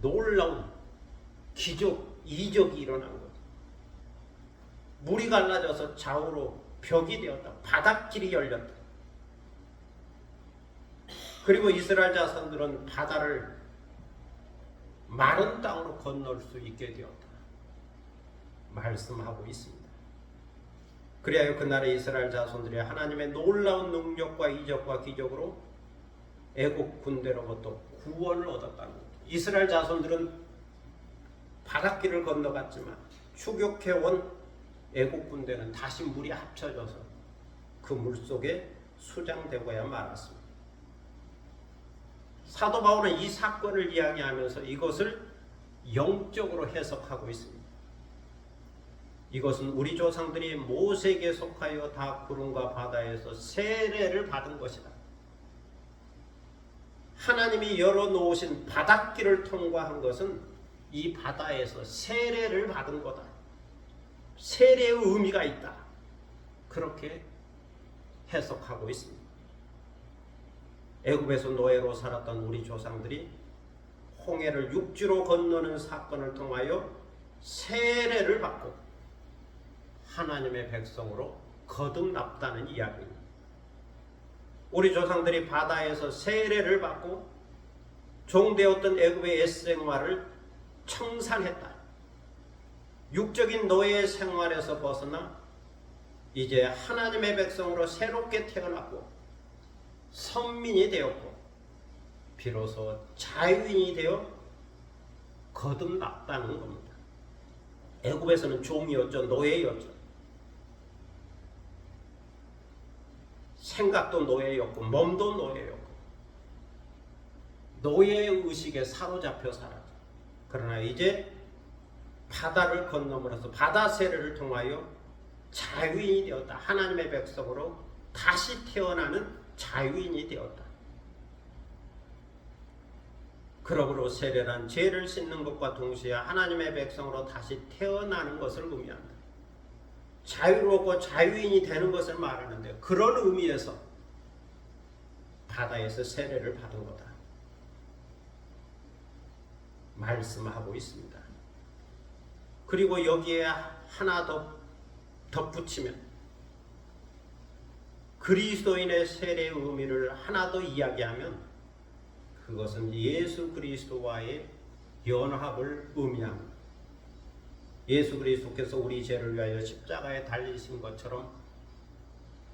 놀라운 기적, 이적이 일어난 거죠. 물이 갈라져서 좌우로 벽이 되었다. 바닷길이 열렸다. 그리고 이스라엘 자손들은 바다를 마른 땅으로 건널 수 있게 되었다. 말씀하고 있습니다. 그리하여 그날의 이스라엘 자손들이 하나님의 놀라운 능력과 이적과 기적으로 애국 군대로부터 구원을 얻었다는 것. 이스라엘 자손들은 바닷길을 건너갔지만 추격해온 애국 군대는 다시 물이 합쳐져서 그 물속에 수장되고야 말았습니다. 사도 바울은 이 사건을 이야기하면서 이것을 영적으로 해석하고 있습니다. 이것은 우리 조상들이 모세에게 속하여 다 구름과 바다에서 세례를 받은 것이다. 하나님이 열어놓으신 바닷길을 통과한 것은 이 바다에서 세례를 받은 거다. 세례의 의미가 있다. 그렇게 해석하고 있습니다. 애굽에서 노예로 살았던 우리 조상들이 홍해를 육지로 건너는 사건을 통하여 세례를 받고 하나님의 백성으로 거듭났다는 이야기입니다. 우리 조상들이 바다에서 세례를 받고 종되었던 애굽의 옛 생활을 청산했다. 육적인 노예 생활에서 벗어나 이제 하나님의 백성으로 새롭게 태어났고 선민이 되었고 비로소 자유인이 되어 거듭났다는 겁니다. 애굽에서는 종이었죠. 노예였죠. 생각도 노예였고 몸도 노예였고 노예의 의식에 사로잡혀 살았죠. 그러나 이제 바다를 건너므로써 바다 세례를 통하여 자유인이 되었다. 하나님의 백성으로 다시 태어나는 자유인이 되었다. 그러므로 세례란 죄를 씻는 것과 동시에 하나님의 백성으로 다시 태어나는 것을 의미한다. 자유롭고 자유인이 되는 것을 말하는데 그런 의미에서 바다에서 세례를 받은 거다. 말씀하고 있습니다. 그리고 여기에 하나 더 덧붙이면 그리스도인의 세례의 의미를 하나 더 이야기하면 그것은 예수 그리스도와의 연합을 의미합니다. 예수 그리스도께서 우리 죄를 위하여 십자가에 달리신 것처럼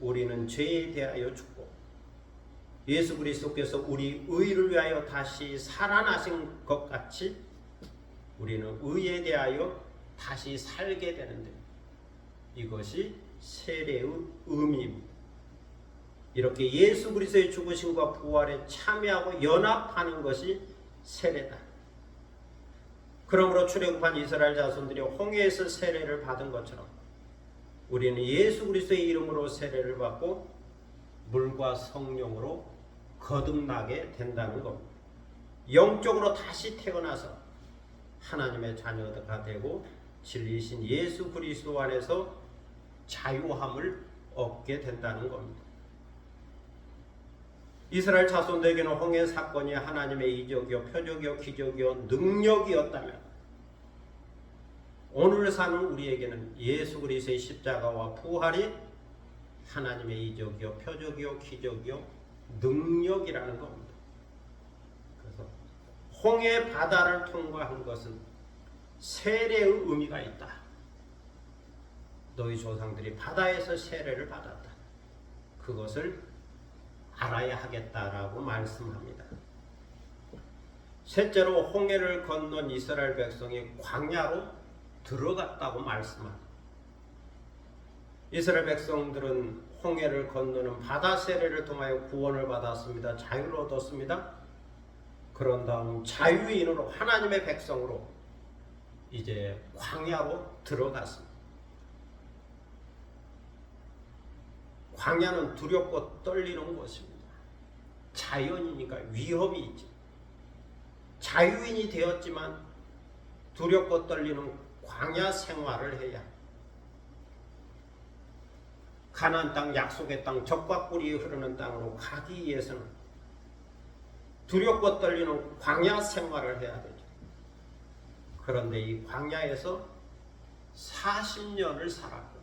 우리는 죄에 대하여 죽고 예수 그리스도께서 우리 의를 위하여 다시 살아나신 것 같이 우리는 의에 대하여 다시 살게 되는데 이것이 세례의 의미입니다. 이렇게 예수 그리스도의 죽으심과 부활에 참여하고 연합하는 것이 세례다. 그러므로 출애굽한 이스라엘 자손들이 홍해에서 세례를 받은 것처럼 우리는 예수 그리스도의 이름으로 세례를 받고 물과 성령으로 거듭나게 된다는 겁니다. 영적으로 다시 태어나서 하나님의 자녀가 되고 진리이신 예수 그리스도 안에서 자유함을 얻게 된다는 겁니다. 이스라엘 자손들에게는 홍해 사건이 하나님의 이적이요 표적이요 기적이요 능력이었다면 오늘 사는 우리에게는 예수 그리스도의 십자가와 부활이 하나님의 이적이요 표적이요 기적이요 능력이라는 겁니다. 그래서 홍해 바다를 통과한 것은 세례의 의미가 있다. 너희 조상들이 바다에서 세례를 받았다. 그것을 알아야 하겠다라고 말씀합니다. 셋째로 홍해를 건넌 이스라엘 백성이 광야로 들어갔다고 말씀합니다. 이스라엘 백성들은 홍해를 건너는 바다 세례를 통하여 구원을 받았습니다. 자유를 얻었습니다. 그런 다음 자유인으로 하나님의 백성으로 이제 광야로 들어갔습니다. 광야는 두렵고 떨리는 곳입니다. 자연이니까 위험이 있죠. 자유인이 되었지만 두렵고 떨리는 광야 생활을 해야 가나안 땅, 약속의 땅, 젖과 꿀이 흐르는 땅으로 가기 위해서는 두렵고 떨리는 광야 생활을 해야 되죠. 그런데 이 광야에서 40년을 살았고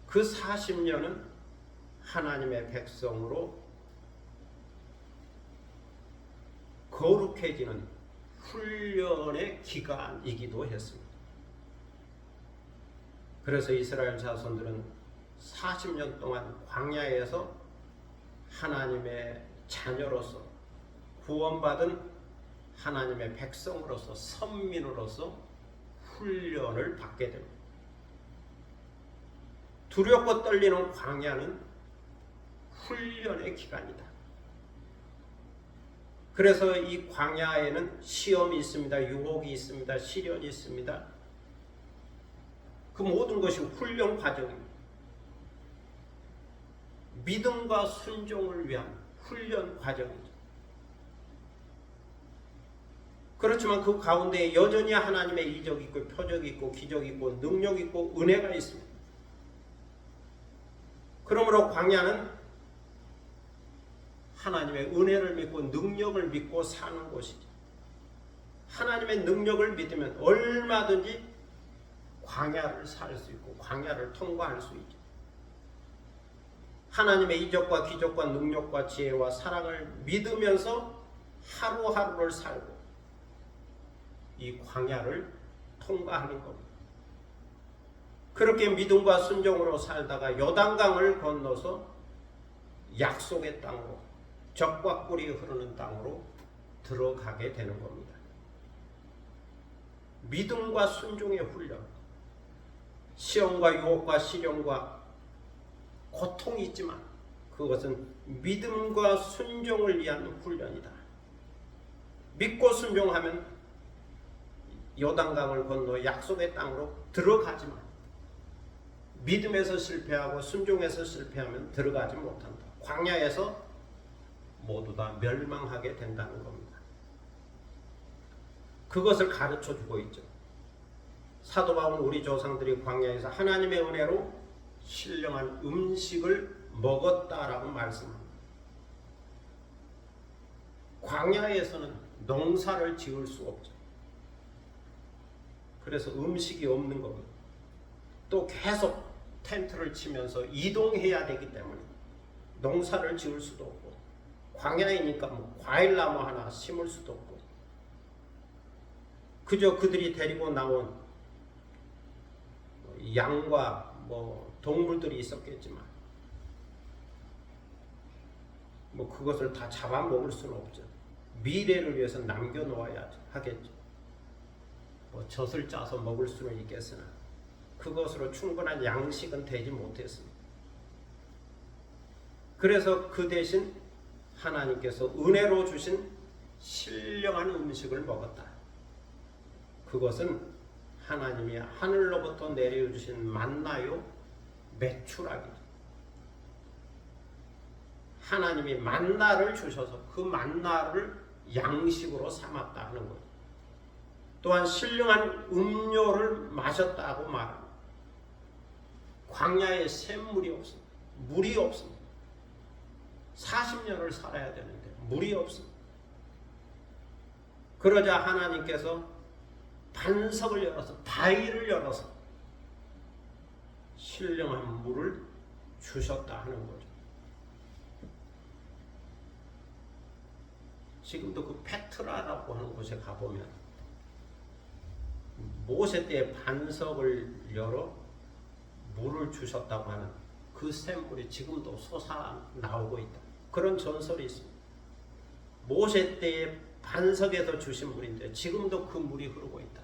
그 40년은 하나님의 백성으로 거룩해지는 훈련의 기간이기도 했습니다. 그래서 이스라엘 자손들은 40년 동안 광야에서 하나님의 자녀로서 구원받은 하나님의 백성으로서 선민으로서 훈련을 받게 됩니다. 두렵고 떨리는 광야는 훈련의 기간이다. 그래서 이 광야에는 시험이 있습니다. 유혹이 있습니다. 시련이 있습니다. 그 모든 것이 훈련 과정입니다. 믿음과 순종을 위한 훈련 과정이죠. 그렇지만 그 가운데 여전히 하나님의 이적이 있고 표적이 있고 기적이 있고 능력이 있고 은혜가 있습니다. 그러므로 광야는 하나님의 은혜를 믿고 능력을 믿고 사는 곳이죠. 하나님의 능력을 믿으면 얼마든지 광야를 살 수 있고 광야를 통과할 수 있죠. 하나님의 이적과 기적과 능력과 지혜와 사랑을 믿으면서 하루하루를 살고 이 광야를 통과하는 겁니다. 그렇게 믿음과 순종으로 살다가 요단강을 건너서 약속의 땅으로 젖과 꿀이 흐르는 땅으로 들어가게 되는 겁니다. 믿음과 순종의 훈련, 시험과 유혹과 시련과 고통이 있지만 그것은 믿음과 순종을 위한 훈련이다. 믿고 순종하면 요단강을 건너 약속의 땅으로 들어가지만 믿음에서 실패하고 순종에서 실패하면 들어가지 못한다. 광야에서 모두 다 멸망하게 된다는 겁니다. 그것을 가르쳐 주고 있죠. 사도 바울은 우리 조상들이 광야에서 하나님의 은혜로 신령한 음식을 먹었다라고 말씀합니다. 광야에서는 농사를 지을 수 없죠. 그래서 음식이 없는 겁니다. 또 계속 텐트를 치면서 이동해야 되기 때문에 농사를 지을 수도 없고 광야이니까 과일나무 하나 심을 수도 없고 그저 그들이 데리고 나온 양과 동물들이 있었겠지만 뭐 그것을 다 잡아먹을 수는 없죠. 미래를 위해서 남겨놓아야 하겠죠. 뭐 젖을 짜서 먹을 수는 있겠으나 그것으로 충분한 양식은 되지 못했습니다. 그래서 그 대신 하나님께서 은혜로 주신 신령한 음식을 먹었다. 그것은 하나님이 하늘로부터 내려주신 만나요, 메추라기죠. 하나님이 만나를 주셔서 그 만나를 양식으로 삼았다 하는 거예요. 또한 신령한 음료를 마셨다고 말합니다. 광야에 샘물이 없습니다. 물이 없습니다. 40년을 살아야 되는데 물이 없습니다. 그러자 하나님께서 반석을 열어서, 바위를 열어서 신령한 물을 주셨다 하는 거죠. 지금도 그 페트라라고 하는 곳에 가보면 모세 때에 반석을 열어 물을 주셨다고 하는 그 샘물이 지금도 솟아나오고 있다. 그런 전설이 있습니다. 모세 때에 반석에서 주신 물인데 지금도 그 물이 흐르고 있다.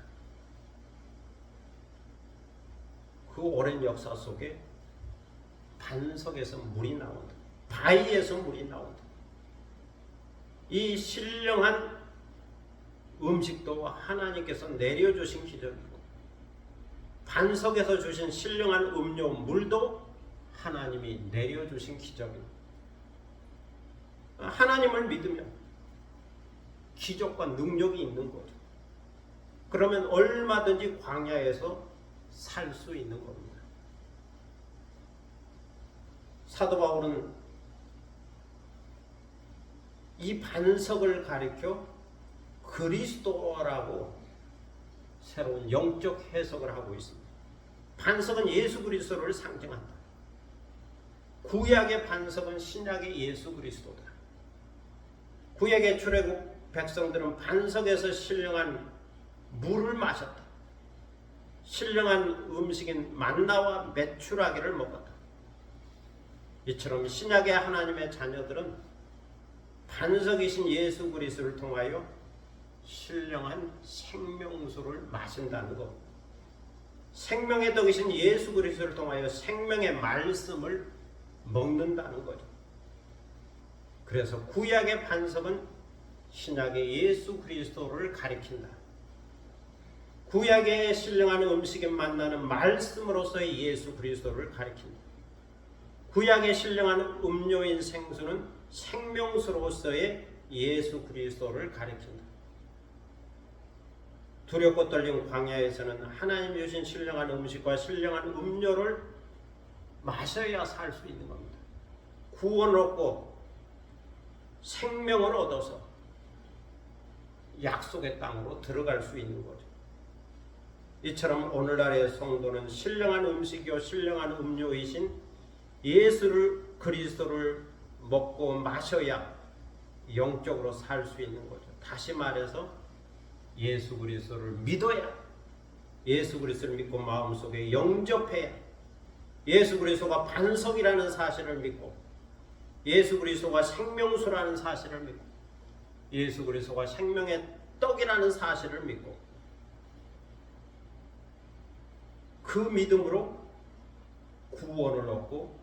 그 오랜 역사 속에 반석에서 물이 나온다. 바위에서 물이 나온다. 이 신령한 음식도 하나님께서 내려주신 기적이고 반석에서 주신 신령한 음료 물도 하나님이 내려주신 기적입니다. 하나님을 믿으면 기적과 능력이 있는 거죠. 그러면 얼마든지 광야에서 살 수 있는 겁니다. 사도 바울은 이 반석을 가리켜 그리스도라고 새로운 영적 해석을 하고 있습니다. 반석은 예수 그리스도를 상징한다. 구약의 반석은 신약의 예수 그리스도다. 구약의 출애굽 백성들은 반석에서 신령한 물을 마셨다. 신령한 음식인 만나와 메추라기를 먹었다. 이처럼 신약의 하나님의 자녀들은 반석이신 예수 그리스도를 통하여 신령한 생명수를 마신다는 것. 생명의 떡이신 예수 그리스도를 통하여 생명의 말씀을 먹는다는 거죠. 그래서 구약의 반석은 신약의 예수 그리스도를 가리킨다. 구약의 신령한 음식에 만나는 말씀으로서의 예수 그리스도를 가리킨다. 구약의 신령한 음료인 생수는 생명수로서의 예수 그리스도를 가리킨다. 두렵고 떨린 광야에서는 하나님 주신 신령한 음식과 신령한 음료를 마셔야 살 수 있는 겁니다. 구원을 얻고 생명을 얻어서 약속의 땅으로 들어갈 수 있는 거죠. 이처럼 오늘날의 성도는 신령한 음식이요 신령한 음료이신 예수를 그리스도를 먹고 마셔야 영적으로 살 수 있는 거죠. 다시 말해서 예수 그리스도를 믿어야, 예수 그리스도를 믿고 마음속에 영접해야, 예수 그리스도가 반석이라는 사실을 믿고 예수 그리스도가 생명수라는 사실을 믿고 예수 그리스도가 생명의 떡이라는 사실을 믿고 그 믿음으로 구원을 얻고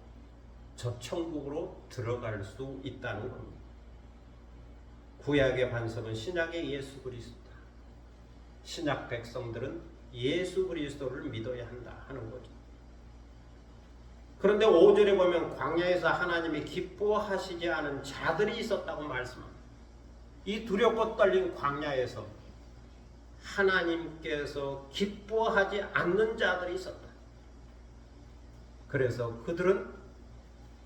저 천국으로 들어갈 수 있다는 겁니다. 구약의 반석은 신약의 예수 그리스도다. 신약 백성들은 예수 그리스도를 믿어야 한다 하는 거죠. 그런데 5절에 보면 광야에서 하나님이 기뻐하시지 않은 자들이 있었다고 말씀합니다. 이 두렵고 떨린 광야에서 하나님께서 기뻐하지 않는 자들이 있었다. 그래서 그들은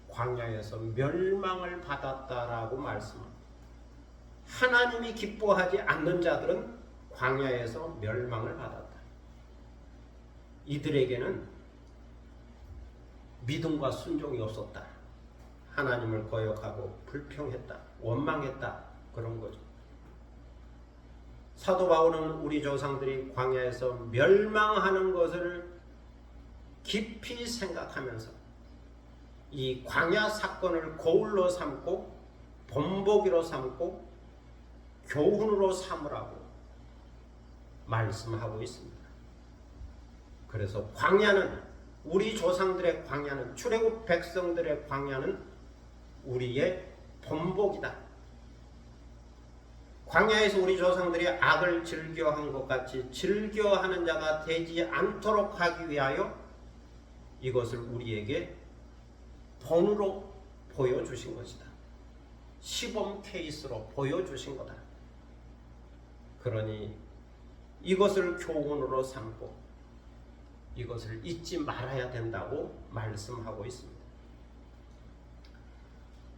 광야에서 멸망을 받았다라고 말씀합니다. 하나님이 기뻐하지 않는 자들은 광야에서 멸망을 받았다. 이들에게는 믿음과 순종이 없었다. 하나님을 거역하고 불평했다. 원망했다. 그런 거죠. 사도 바울은 우리 조상들이 광야에서 멸망하는 것을 깊이 생각하면서 이 광야 사건을 거울로 삼고 본보기로 삼고 교훈으로 삼으라고 말씀하고 있습니다. 그래서 광야는, 우리 조상들의 광야는, 출애굽 백성들의 광야는 우리의 본보기다. 광야에서 우리 조상들이 악을 즐겨한 것 같이 즐겨하는 자가 되지 않도록 하기 위하여 이것을 우리에게 본으로 보여주신 것이다. 시범 케이스로 보여주신 거다. 그러니 이것을 교훈으로 삼고 이것을 잊지 말아야 된다고 말씀하고 있습니다.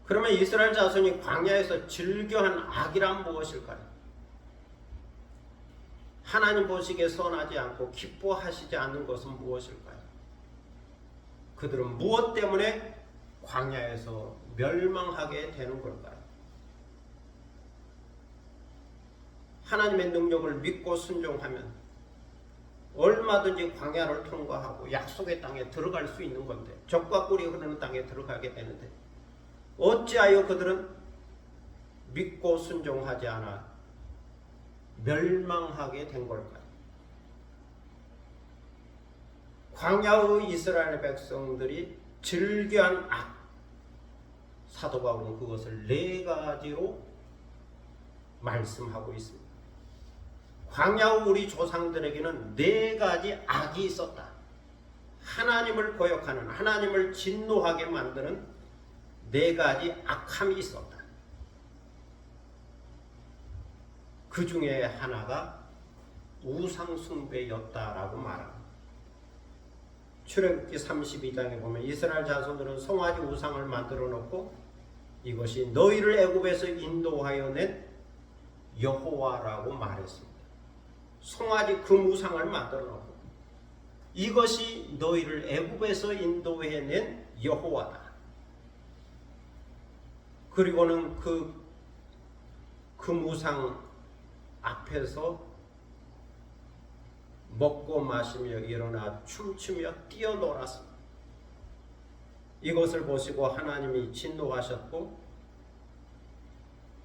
그러면 이스라엘 자손이 광야에서 즐겨한 악이란 무엇일까요? 하나님 보시기에 선하지 않고 기뻐하시지 않는 것은 무엇일까요? 그들은 무엇 때문에 광야에서 멸망하게 되는 걸까요? 하나님의 능력을 믿고 순종하면 얼마든지 광야를 통과하고 약속의 땅에 들어갈 수 있는 건데, 젖과 꿀이 흐르는 땅에 들어가게 되는데 어찌하여 그들은 믿고 순종하지 않아 멸망하게 된 걸까요? 광야의 이스라엘 백성들이 즐겨한 악, 사도 바울은 그것을 4가지로 말씀하고 있습니다. 광야의 우리 조상들에게는 4가지 악이 있었다. 하나님을 거역하는, 하나님을 진노하게 만드는 4가지 악함이 있었다. 그 중에 하나가 우상숭배였다라고 말합니다. 출애굽기 32장에 보면 이스라엘 자손들은 송아지 우상을 만들어 놓고 이것이 너희를 애굽에서 인도하여 낸 여호와라고 말했습니다. 송아지 금우상을 만들어 놓고 이것이 너희를 애굽에서 인도해낸 여호와다. 그리고는 그 금우상 앞에서 먹고 마시며 일어나 춤추며 뛰어놀았습니다. 이것을 보시고 하나님이 진노하셨고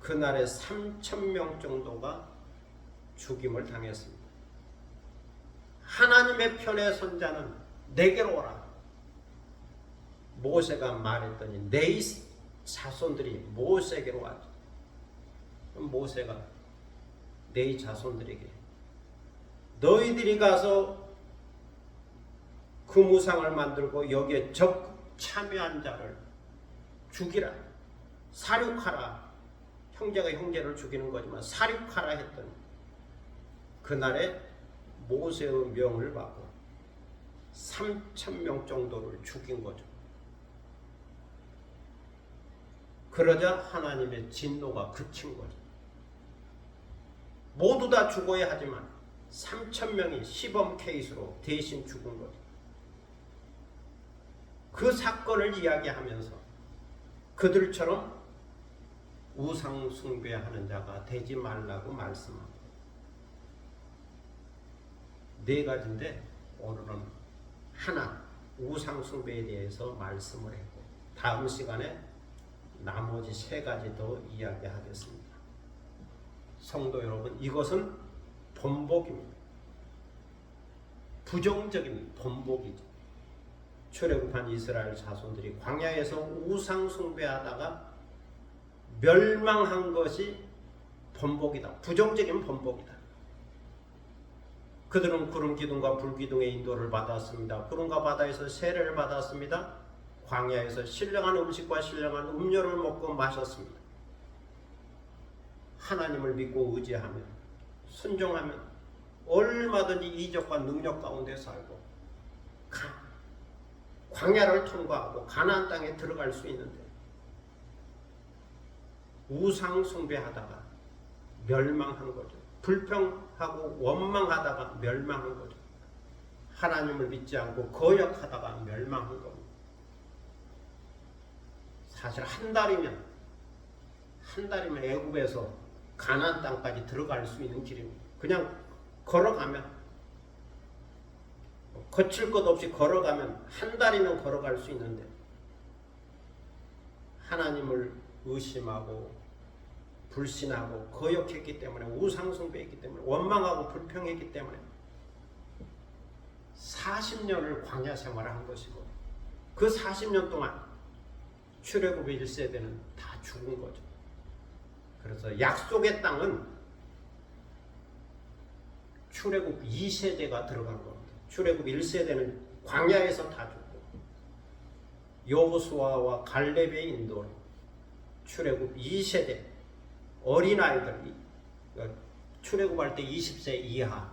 그날에 3,000명 정도가 죽임을 당했습니다. 하나님의 편에 선 자는 내게로 오라. 모세가 말했더니 내 자손들이 모세에게로 왔죠. 모세가 내 자손들에게 너희들이 가서 그 무상을 만들고 여기에 적극 참여한 자를 죽이라, 사륙하라. 형제가 형제를 죽이는 거지만 사륙하라 했더니 그날에 모세의 명을 받고 3,000명 정도를 죽인 거죠. 그러자 하나님의 진노가 그친 거죠. 모두 다 죽어야 하지만 3,000명이 시범 케이스로 대신 죽은 거죠. 그 사건을 이야기하면서 그들처럼 우상 숭배하는 자가 되지 말라고 말씀합니다. 4가지인데 오늘은 하나, 우상 숭배에 대해서 말씀을 했고 다음 시간에 나머지 3가지 더 이야기하겠습니다. 성도 여러분, 이것은 본복입니다. 부정적인 본복이죠. 출애굽한 이스라엘 자손들이 광야에서 우상 숭배하다가 멸망한 것이 본복이다. 부정적인 본복이다. 그들은 구름 기둥과 불 기둥의 인도를 받았습니다. 구름과 바다에서 세례를 받았습니다. 광야에서 신령한 음식과 신령한 음료를 먹고 마셨습니다. 하나님을 믿고 의지하면, 순종하면 얼마든지 이적과 능력 가운데 살고 광야를 통과하고 가나안 땅에 들어갈 수 있는데 우상 숭배하다가 멸망한 거죠. 불평하고 원망하다가 멸망한 거죠. 하나님을 믿지 않고 거역하다가 멸망한 겁니다. 사실 한 달이면 애굽에서 가나안 땅까지 들어갈 수 있는 길입니다. 그냥 걸어가면, 거칠 것 없이 걸어가면 한 달이면 걸어갈 수 있는데 하나님을 의심하고 불신하고 거역했기 때문에, 우상숭배했기 때문에, 원망하고 불평했기 때문에 40년을 광야 생활을 한 것이고, 그 40년 동안 출애굽의 1세대는 다 죽은 거죠. 그래서 약속의 땅은 출애굽 2세대가 들어간 겁니다. 출애굽 1세대는 광야에서 다 죽고, 여호수아와 갈렙의 인도로 출애굽 2세대 어린아이들, 출애굽할 때 20세 이하,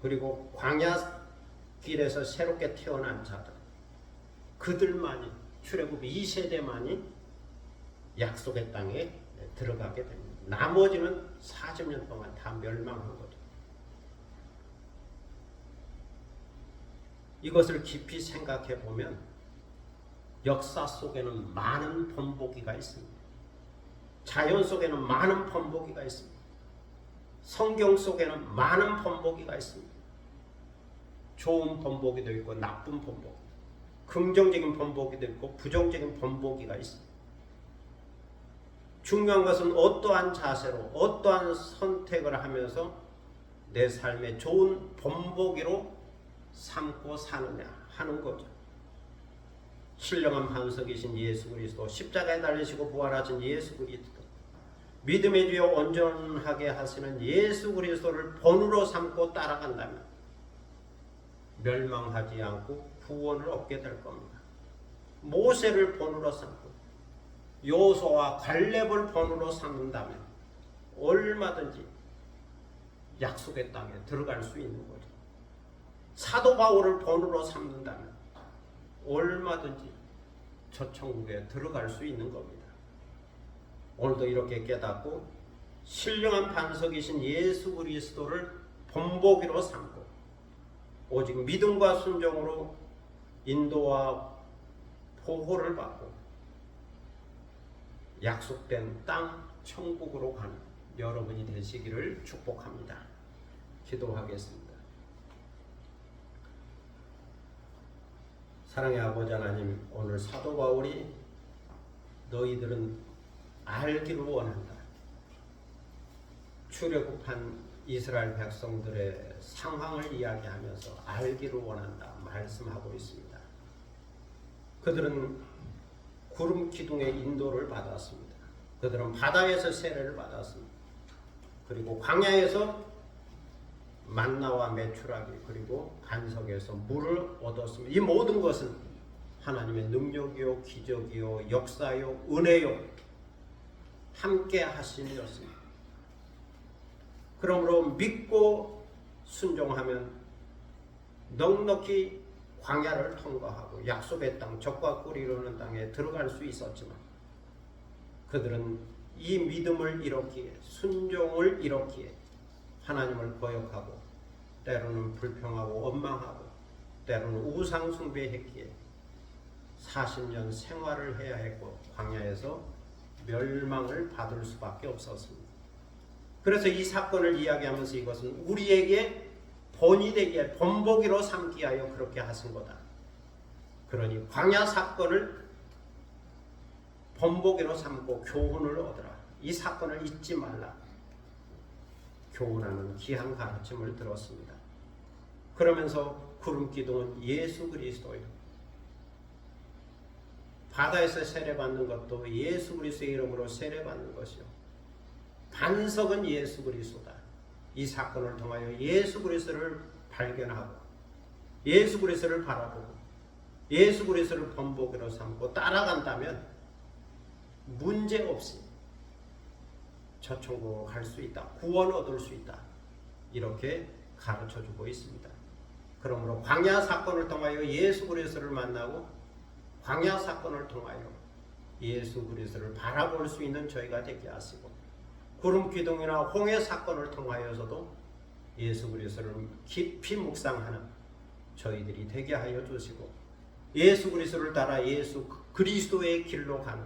그리고 광야 길에서 새롭게 태어난 자들, 그들만이, 출애굽 2세대만이 약속의 땅에 들어가게 됩니다. 나머지는 40년 동안 다 멸망한 거죠. 이것을 깊이 생각해 보면 역사 속에는 많은 번복이가 있습니다. 자연 속에는 많은 번복이가 있습니다. 성경 속에는 많은 번복이가 있습니다. 좋은 번복이도 있고 나쁜 번복, 긍정적인 번복이도 있고 부정적인 번복이가 있습니다. 중요한 것은 어떠한 자세로, 어떠한 선택을 하면서 내 삶에 좋은 번복이로 삼고 사느냐 하는 거죠. 신령한 반석이신 예수 그리스도, 십자가에 달리시고 부활하신 예수 그리스도, 믿음의 뒤에 온전하게 하시는 예수 그리스도를 본으로 삼고 따라간다면 멸망하지 않고 구원을 얻게 될 겁니다. 모세를 본으로 삼고 여호수아와 갈렙을 본으로 삼는다면 얼마든지 약속의 땅에 들어갈 수 있는 거죠. 사도 바울을 본으로 삼는다면 얼마든지 저 천국에 들어갈 수 있는 겁니다. 오늘도 이렇게 깨닫고 신령한 반석이신 예수 그리스도를 본보기로 삼고 오직 믿음과 순종으로 인도와 보호를 받고 약속된 땅 천국으로 가는 여러분이 되시기를 축복합니다. 기도하겠습니다. 사랑의 아버지 하나님, 오늘 사도 바울이 너희들은 알기를 원한다, 출애굽한 이스라엘 백성들의 상황을 이야기하면서 알기를 원한다 말씀하고 있습니다. 그들은 구름 기둥의 인도를 받았습니다. 그들은 바다에서 세례를 받았습니다. 그리고 광야에서 만나와 메추라기, 그리고 반석에서 물을 얻었습니다. 이 모든 것은 하나님의 능력이요, 기적이요, 역사요, 은혜요, 함께 하심이었습니다. 그러므로 믿고 순종하면 넉넉히 광야를 통과하고 약속의 땅, 젖과 꿀이 흐르는 땅에 들어갈 수 있었지만 그들은 이 믿음을 잃었기에, 순종을 잃었기에 하나님을 거역하고 때로는 불평하고 원망하고 때로는 우상 숭배했기에 40년 생활을 해야 했고 광야에서 멸망을 받을 수밖에 없었습니다. 그래서 이 사건을 이야기하면서 이것은 우리에게 본이 되기에, 본보기로 삼기 하여 그렇게 하신 거다. 그러니 광야 사건을 본보기로 삼고 교훈을 얻으라. 이 사건을 잊지 말라. 교훈하는 귀한 가르침을 들었습니다. 그러면서 구름 기둥은 예수 그리스도요, 바다에서 세례받는 것도 예수 그리스도의 이름으로 세례받는 것이요, 반석은 예수 그리스도다. 이 사건을 통하여 예수 그리스도를 발견하고 예수 그리스도를 바라보고 예수 그리스도를 본보기로 삼고 따라간다면 문제없이 저 천국으로 갈 수 있다, 구원 얻을 수 있다, 이렇게 가르쳐주고 있습니다. 그러므로 광야 사건을 통하여 예수 그리스도를 만나고 광야 사건을 통하여 예수 그리스도를 바라볼 수 있는 저희가 되게 하시고, 구름 기둥이나 홍해 사건을 통하여서도 예수 그리스도를 깊이 묵상하는 저희들이 되게 하여 주시고, 예수 그리스도를 따라 예수 그리스도의 길로 가는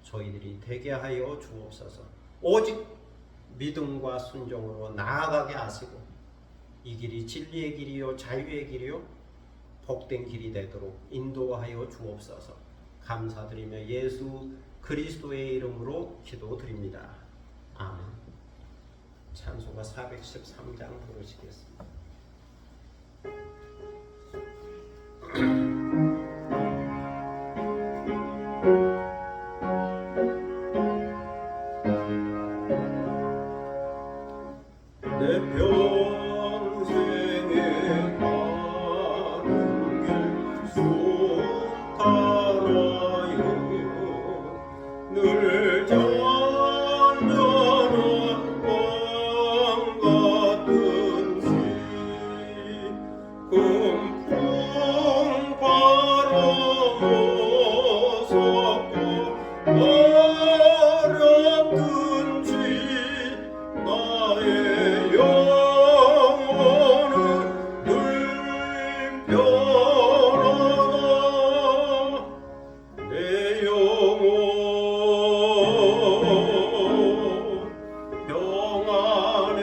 저희들이 되게 하여 주옵소서. 오직 믿음과 순종으로 나아가게 하시고 이 길이 진리의 길이요, 자유의 길이요, 복된 길이 되도록 인도하여 주옵소서. 감사드리며 예수 그리스도의 이름으로 기도드립니다. 아멘. 찬송가 413장 부르시겠습니다. 내 평생에 가는 길 순탄하여 늘 잔잔한 밤 같은지 금풍 바람 어섭고 어렵든지 나의 영혼은 늘 변하다. 내 영혼 평안해.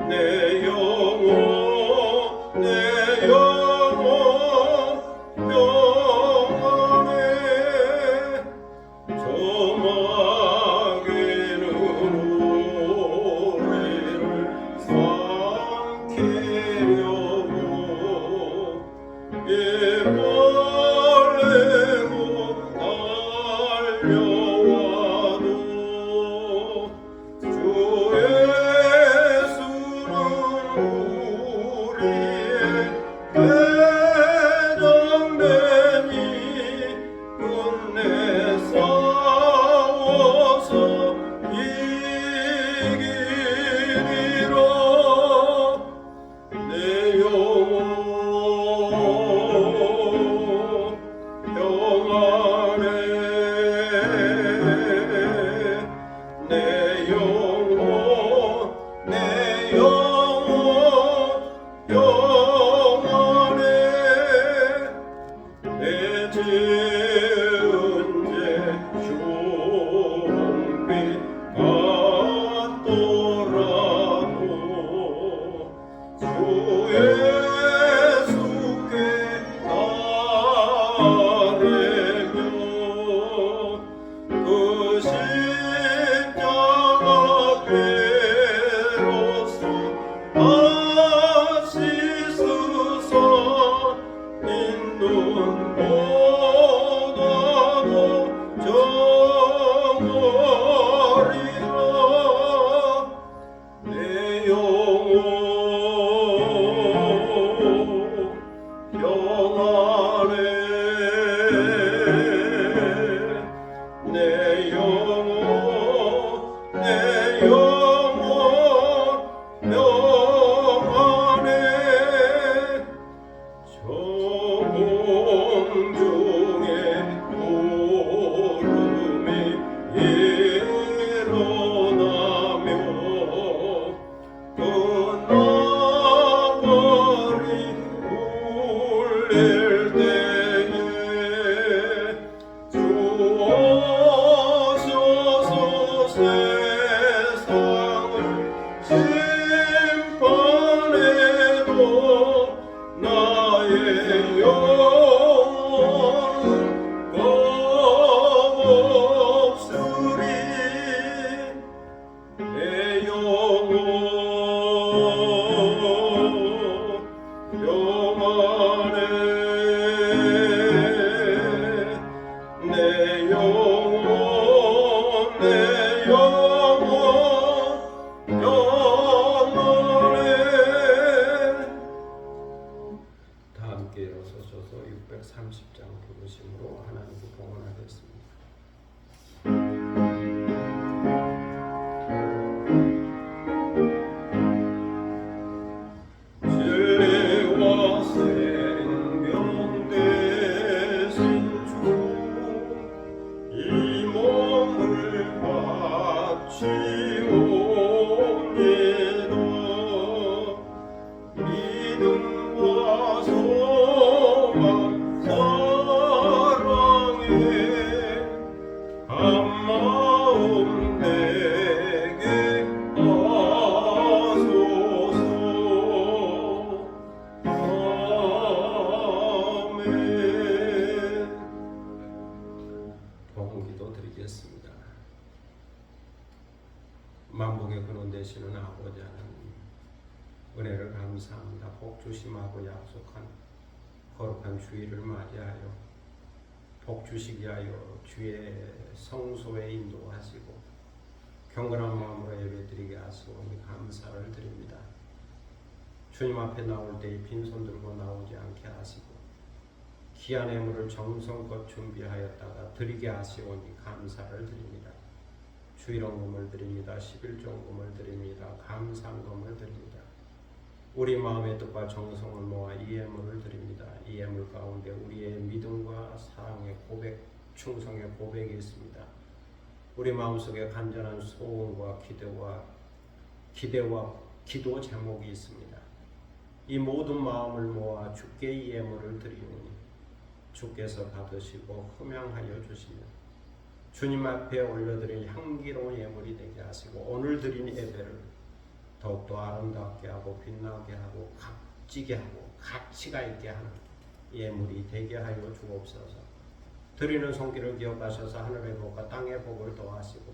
내 영혼 내 영혼 평안해. 저막에는 노래를 삼키려고 예벌레고 달려와도 주 예수는 우리의 대장되니 끝내 싸워서 이기리라. 내 영혼 평안해. 내 영혼 내 영혼 평안해. 내 죄은 죄 좀비 같더라도 주 예수께 따르며 그 십자가 배로써 아시스사 인눈보다도 정어리라. 내 영혼 평안해. 내 영혼 내 영혼 평안해. 저 공중에 구름이 일어나며 끝나버리 울릴 때에 주 오셔서 세상을 심판해도 나의 영혼은 겁없으리. 내 영혼 평안해. 내 영혼 내 영혼 평안해. 다 함께 일어서셔서 630장 부르심으로 하나님을 봉헌하겠습니다. 진리와 생명 되신 주, 이 몸을 바치옵니다. 믿음과 소망 사랑에 은혜를 감사합니다. 복 주심하고 약속한 거룩한 주일을 맞이하여 복 주시기 하여 주의 성소에 인도하시고 경건한 마음으로 예배드리게 하시오니 감사를 드립니다. 주님 앞에 나올 때 빈손 들고 나오지 않게 하시고 귀한 예물을 정성껏 준비하였다가 드리게 하시오니 감사를 드립니다. 주일원금을 드립니다. 11조금을 드립니다. 감상금을 드립니다. 우리 마음의 뜻과 정성을 모아 이 예물을 드립니다. 이 예물 가운데 우리의 믿음과 사랑의 고백, 충성의 고백이 있습니다. 우리 마음속에 간절한 소원과 기대와 기도 제목이 있습니다. 이 모든 마음을 모아 주께 이 예물을 드리오니 주께서 받으시고 흠양하여 주시며 주님 앞에 올려드린 향기로운 예물이 되게 하시고 오늘 드린 예배를 더욱더 아름답게 하고 빛나게 하고 값지게 하고 가치가 있게 하는 예물이 되게 하여 주옵소서. 드리는 손길을 기억하셔서 하늘의 복과 땅의 복을 더하시고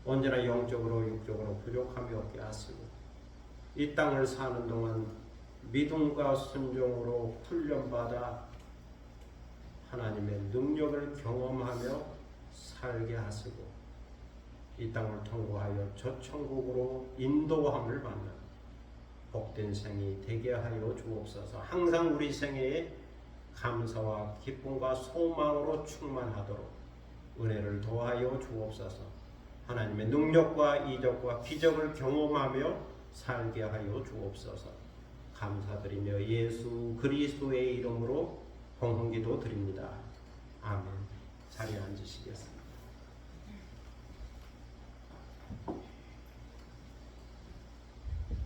언제나 영적으로 육적으로 부족함이 없게 하시고 이 땅을 사는 동안 믿음과 순종으로 훈련받아 하나님의 능력을 경험하며 살게 하시고 이 땅을 통과하여 저 천국으로 인도함을 받는 복된 생이 되게 하여 주옵소서. 항상 우리 생애에 감사와 기쁨과 소망으로 충만하도록 은혜를 더하여 주옵소서. 하나님의 능력과 이적과 기적을 경험하며 살게 하여 주옵소서. 감사드리며 예수 그리스도의 이름으로 공헌기도 드립니다. 아멘. 자리에 앉으시겠습니다.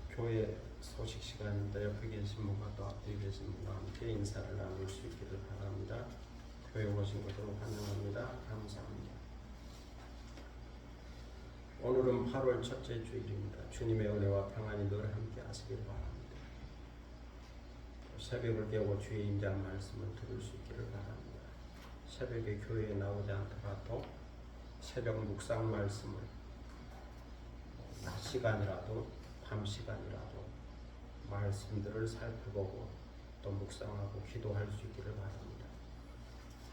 교회 소식 시간인데 옆에 계신 분과 또 앞에 계신 분과 함께 인사를 나눌 수 있기를 바랍니다. 교회 오신 것으로 환영합니다. 감사합니다. 오늘은 8월 첫째 주일입니다. 주님의 은혜와 평안이 늘 함께 하시길 바랍니다. 새벽을 깨고 주의 인자한 말씀을 들을 수 있기를 바랍니다. 새벽에 교회에 나오지 않더라도 새벽 묵상 말씀을 낮 시간이라도 밤 시간이라도 말씀들을 살펴보고 또 묵상하고 기도할 수 있기를 바랍니다.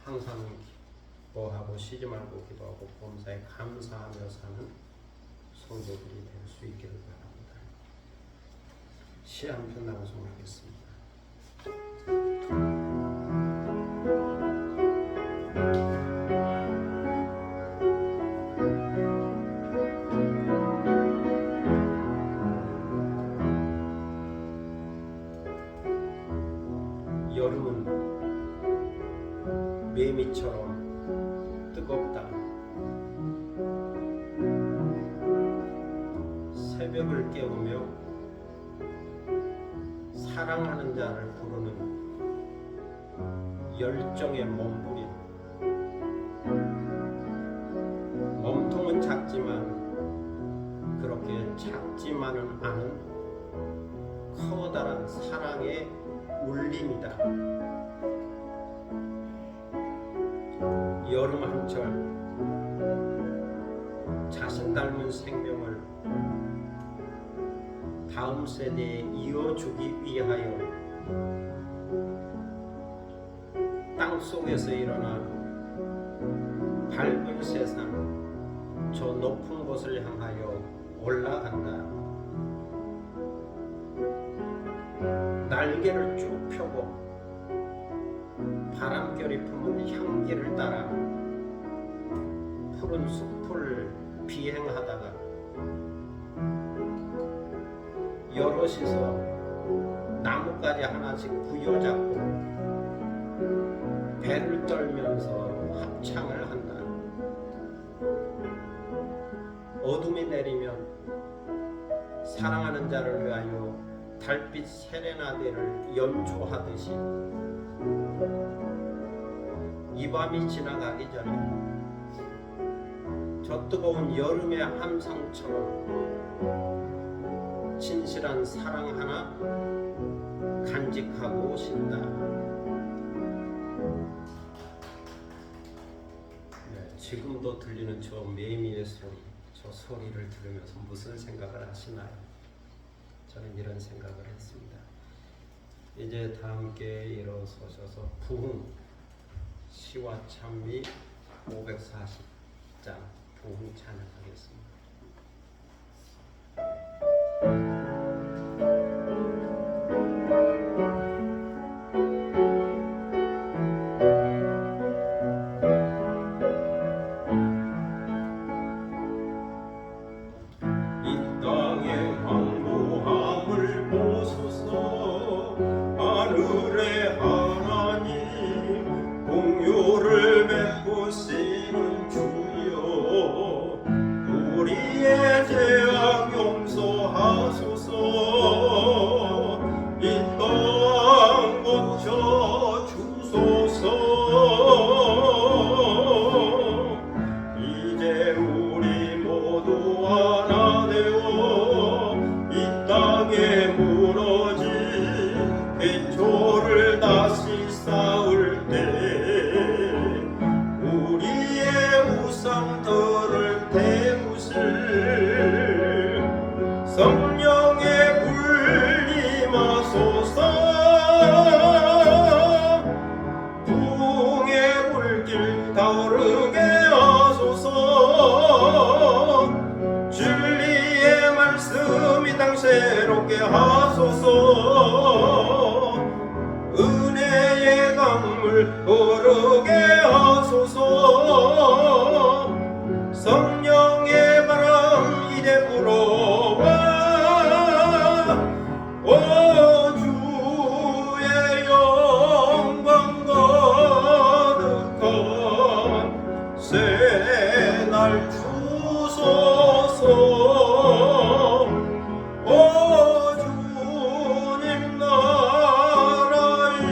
항상 기도하고 쉬지 말고 기도하고 범사에 감사하며 사는 성도들이 될 수 있기를 바랍니다. 시 한 편 낭송하겠습니다. 여름은 매미처럼 뜨겁다. 새벽을 깨우며 사랑하는 자를 부르는 열정의 몸부림. 몸통은 작지만 그렇게 작지만은 않은 커다란 사랑의 울림이다. 여름 한철 자신 닮은 생명을 다음 세대에 이어주기 위하여 땅속에서 일어나 밝은 세상 저 높은 곳을 향하여 올라간다. 날개를 쭉 펴고 바람결이 품은 향기를 따라 푸른 숲을 비행하다가 여럿이서 나뭇가지 하나씩 부여잡고 배를 떨면서 합창을 한다. 어둠이 내리면 사랑하는 자를 위하여 달빛 세레나데를 연주하듯이 이 밤이 지나가기 전에 저 뜨거운 여름의 함성처럼 진실한 사랑 하나 간직하고 싶다. 네, 지금도 들리는 저 매미의 소리, 저 소리를 들으면서 무슨 생각을 하시나요? 저는 이런 생각을 했습니다. 이제 다 함께 일어서셔서 부흥 시와 찬미 540장 부흥 찬양하겠습니다. 성령의 불림하소서 부흥의 불길 타오르게 하소서 진리의 말씀이 땅 새롭게 하소서 은혜의 강물 흐르게 하소서 성령의 바람 이제 불어와 오 주의 영광 가득한 새날 주소서 오 주님 나라 이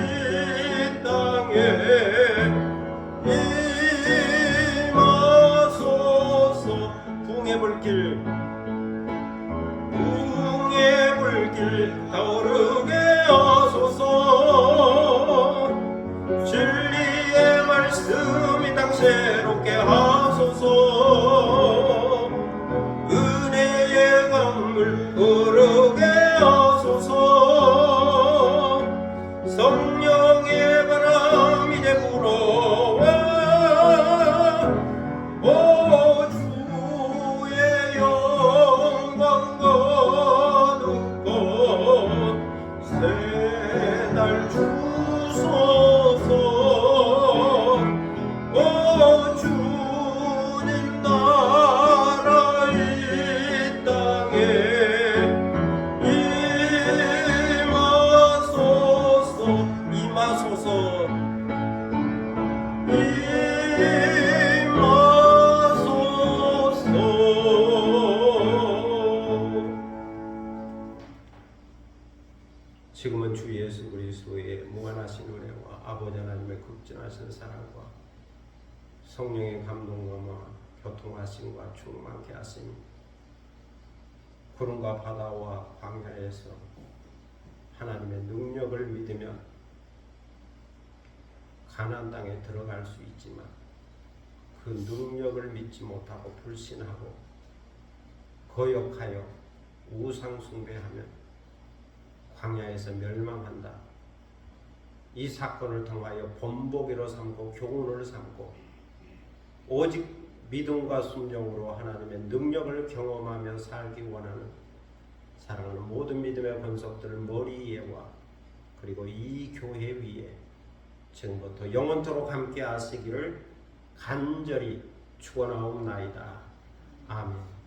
땅에 임하소서 부흥의 불길 타오르게 하소서 진리의 말씀이 땅 새롭게 하소서 은혜의 강물 흐르게 하소서 성령의 바람 이제 불어와 오 주의 영광 새날 주소서 오 주님 나라 이 땅에 임하소서 임하소서 지금은 주 예수 그리스도의 무한하신 은혜와 아버지 하나님의 극진하신 사랑과 성령의 감동과 교통하심과 충만케 하심 구름과 바다와 광야에서 하나님의 능력을 믿으며 가나안 땅에 들어갈 수 있지만 그 능력을 믿지 못하고 불신하고 거역하여 우상 숭배하면 광야에서 멸망한다. 이 사건을 통하여 본보기로 삼고 교훈을 삼고 오직 믿음과 순종으로 하나님의 능력을 경험하며 살기 원하는 사랑하는 모든 믿음의 권속들을 머리 위에와 그리고 이 교회 위에 지금부터 영원토록 함께 하시기를 간절히 축원하옵나이다. 아멘.